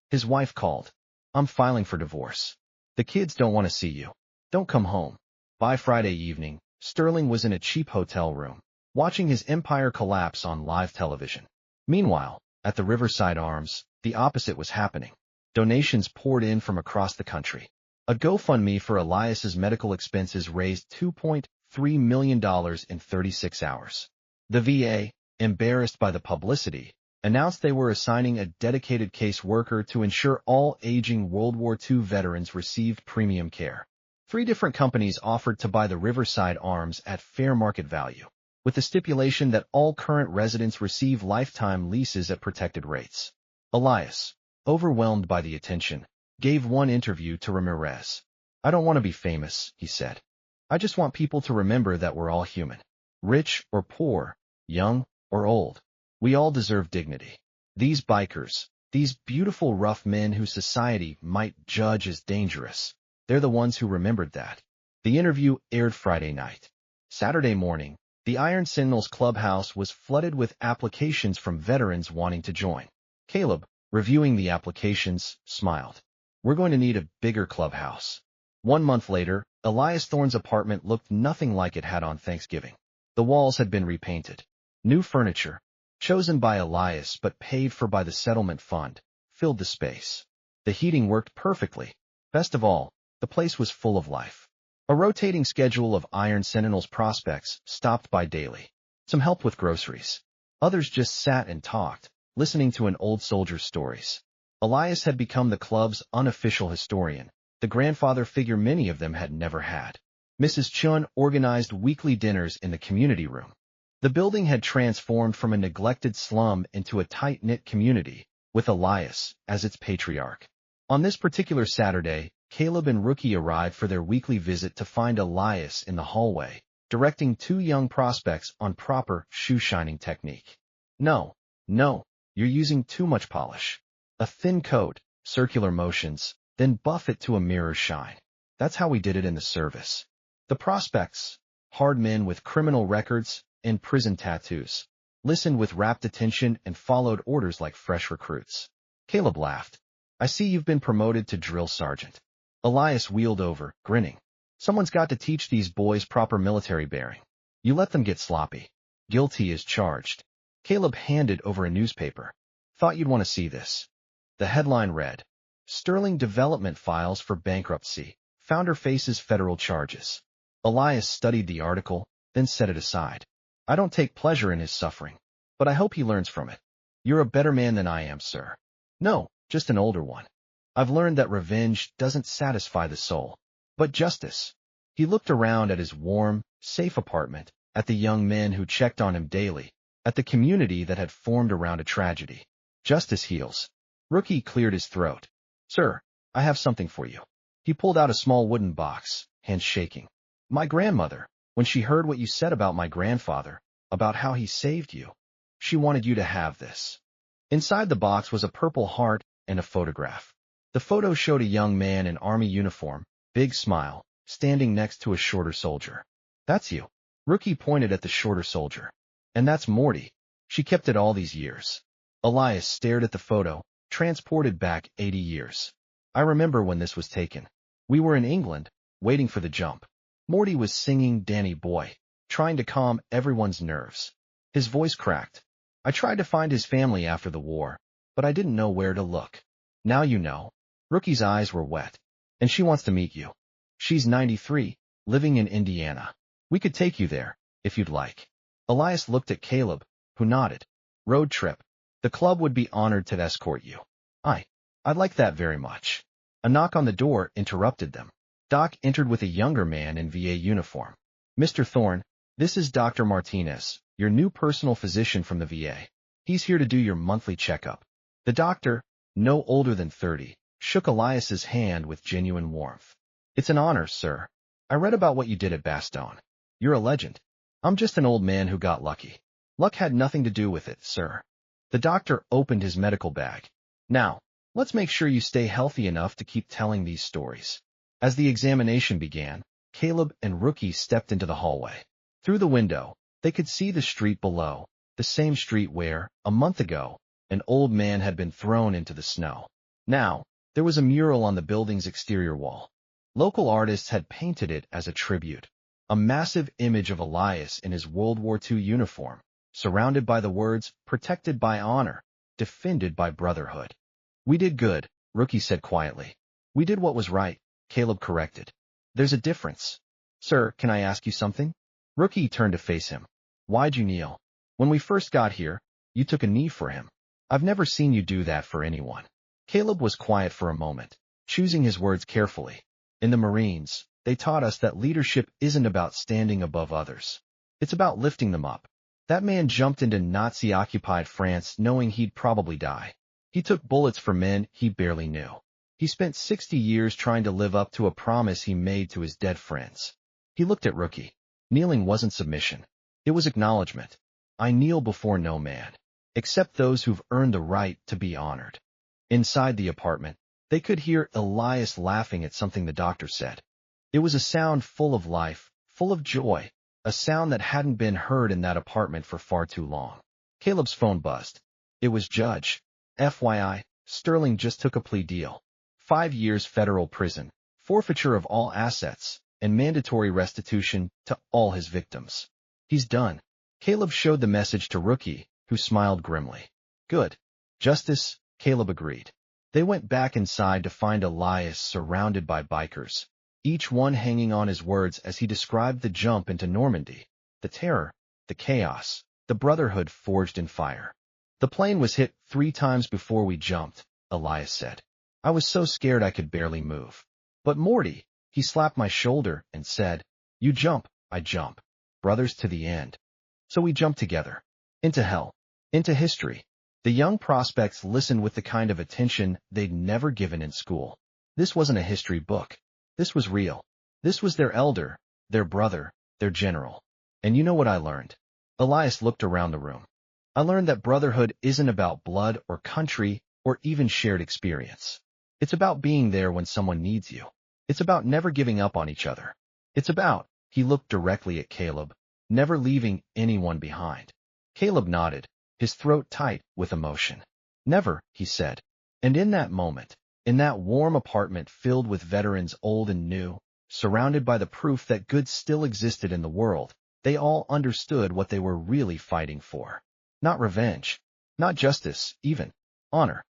A: His wife called. "I'm filing for divorce. The kids don't want to see you. Don't come home." By Friday evening, Sterling was in a cheap hotel room, watching his empire collapse on live television. Meanwhile, at the Riverside Arms, the opposite was happening. Donations poured in from across the country. A GoFundMe for Elias's medical expenses raised $2.3 million in 36 hours. The VA, embarrassed by the publicity, announced they were assigning a dedicated case worker to ensure all aging World War II veterans received premium care. 3 different companies offered to buy the Riverside Arms at fair market value, with the stipulation that all current residents receive lifetime leases at protected rates. Elias, overwhelmed by the attention, gave one interview to Ramirez. "I don't want to be famous," he said. "I just want people to remember that we're all human. Rich or poor, young or old. We all deserve dignity. These bikers, these beautiful rough men who society might judge as dangerous, they're the ones who remembered that." The interview aired Friday night. Saturday morning, the Iron Sentinels clubhouse was flooded with applications from veterans wanting to join. Caleb, reviewing the applications, smiled. "We're going to need a bigger clubhouse." 1 month later, Elias Thorne's apartment looked nothing like it had on Thanksgiving. The walls had been repainted. New furniture, chosen by Elias but paid for by the settlement fund, filled the space. The heating worked perfectly. Best of all, the place was full of life. A rotating schedule of Iron Sentinels prospects stopped by daily. Some helped with groceries. Others just sat and talked, listening to an old soldier's stories. Elias had become the club's unofficial historian, the grandfather figure many of them had never had. Mrs. Chun organized weekly dinners in the community room. The building had transformed from a neglected slum into a tight-knit community, with Elias as its patriarch. On this particular Saturday, Caleb and Rookie arrived for their weekly visit to find Elias in the hallway, directing 2 young prospects on proper shoe-shining technique. "No, you're using too much polish. A thin coat, circular motions, then buff it to a mirror shine. That's how we did it in the service." The prospects, hard men with criminal records and prison tattoos, listened with rapt attention and followed orders like fresh recruits. Caleb laughed. "I see you've been promoted to drill sergeant." Elias wheeled over, grinning. Someone's got to teach these boys proper military bearing. You let them get sloppy. Guilty as charged. Caleb handed over a newspaper. Thought you'd want to see this. The headline read, Sterling Development Files for Bankruptcy. Founder faces federal charges. Elias studied the article, then set it aside. I don't take pleasure in his suffering, but I hope he learns from it. You're a better man than I am, sir. No, just an older one. I've learned that revenge doesn't satisfy the soul, but justice. He looked around at his warm, safe apartment, at the young men who checked on him daily, at the community that had formed around a tragedy. Justice heals. Rookie cleared his throat. Sir, I have something for you. He pulled out a small wooden box, hands shaking. My grandmother, when she heard what you said about my grandfather, about how he saved you, she wanted you to have this. Inside the box was a purple heart and a photograph. The photo showed a young man in army uniform, big smile, standing next to a shorter soldier. That's you. Rookie pointed at the shorter soldier. And that's Morty. She kept it all these years. Elias stared at the photo, transported back 80 years. I remember when this was taken. We were in England, waiting for the jump. Morty was singing Danny Boy, trying to calm everyone's nerves. His voice cracked. I tried to find his family after the war, but I didn't know where to look. Now you know. Rookie's eyes were wet. And she wants to meet you. She's 93, living in Indiana. We could take you there, if you'd like. Elias looked at Caleb, who nodded. Road trip. The club would be honored to escort you. I'd like that very much. A knock on the door interrupted them. Doc entered with a younger man in VA uniform. Mr. Thorne, this is Dr. Martinez, your new personal physician from the VA. He's here to do your monthly checkup. The doctor, no older than 30, shook Elias's hand with genuine warmth. It's an honor, sir. I read about what you did at Bastogne. You're a legend. I'm just an old man who got lucky. Luck had nothing to do with it, sir. The doctor opened his medical bag. Now, let's make sure you stay healthy enough to keep telling these stories. As the examination began, Caleb and Rookie stepped into the hallway. Through the window, they could see the street below, the same street where, a month ago, an old man had been thrown into the snow. Now, there was a mural on the building's exterior wall. Local artists had painted it as a tribute. A massive image of Elias in his World War II uniform, surrounded by the words, protected by honor, defended by brotherhood. We did good, Rookie said quietly. We did what was right, Caleb corrected. There's a difference. Sir, can I ask you something? Rookie turned to face him. Why'd you kneel? When we first got here, you took a knee for him. I've never seen you do that for anyone. Caleb was quiet for a moment, choosing his words carefully. In the Marines, they taught us that leadership isn't about standing above others. It's about lifting them up. That man jumped into Nazi-occupied France knowing he'd probably die. He took bullets for men he barely knew. He spent 60 years trying to live up to a promise he made to his dead friends. He looked at Rookie. Kneeling wasn't submission. It was acknowledgement. I kneel before no man, except those who've earned the right to be honored. Inside the apartment, they could hear Elias laughing at something the doctor said. It was a sound full of life, full of joy, a sound that hadn't been heard in that apartment for far too long. Caleb's phone buzzed. It was Judge. FYI, Sterling just took a plea deal. 5 years federal prison, forfeiture of all assets, and mandatory restitution to all his victims. He's done. Caleb showed the message to Rookie, who smiled grimly. Good. Justice, Caleb agreed. They went back inside to find Elias surrounded by bikers, each one hanging on his words as he described the jump into Normandy, the terror, the chaos, the brotherhood forged in fire. The plane was hit 3 times before we jumped, Elias said. I was so scared I could barely move. But Morty, he slapped my shoulder and said, you jump, I jump. Brothers to the end. So we jumped together. Into hell. Into history. The young prospects listened with the kind of attention they'd never given in school. This wasn't a history book. This was real. This was their elder, their brother, their general. And you know what I learned? Elias looked around the room. I learned that brotherhood isn't about blood or country or even shared experience. It's about being there when someone needs you. It's about never giving up on each other. It's about, he looked directly at Caleb, never leaving anyone behind. Caleb nodded, his throat tight with emotion. Never, he said. And in that moment, in that warm apartment filled with veterans old and new, surrounded by the proof that good still existed in the world, they all understood what they were really fighting for. Not revenge, not justice, even honor.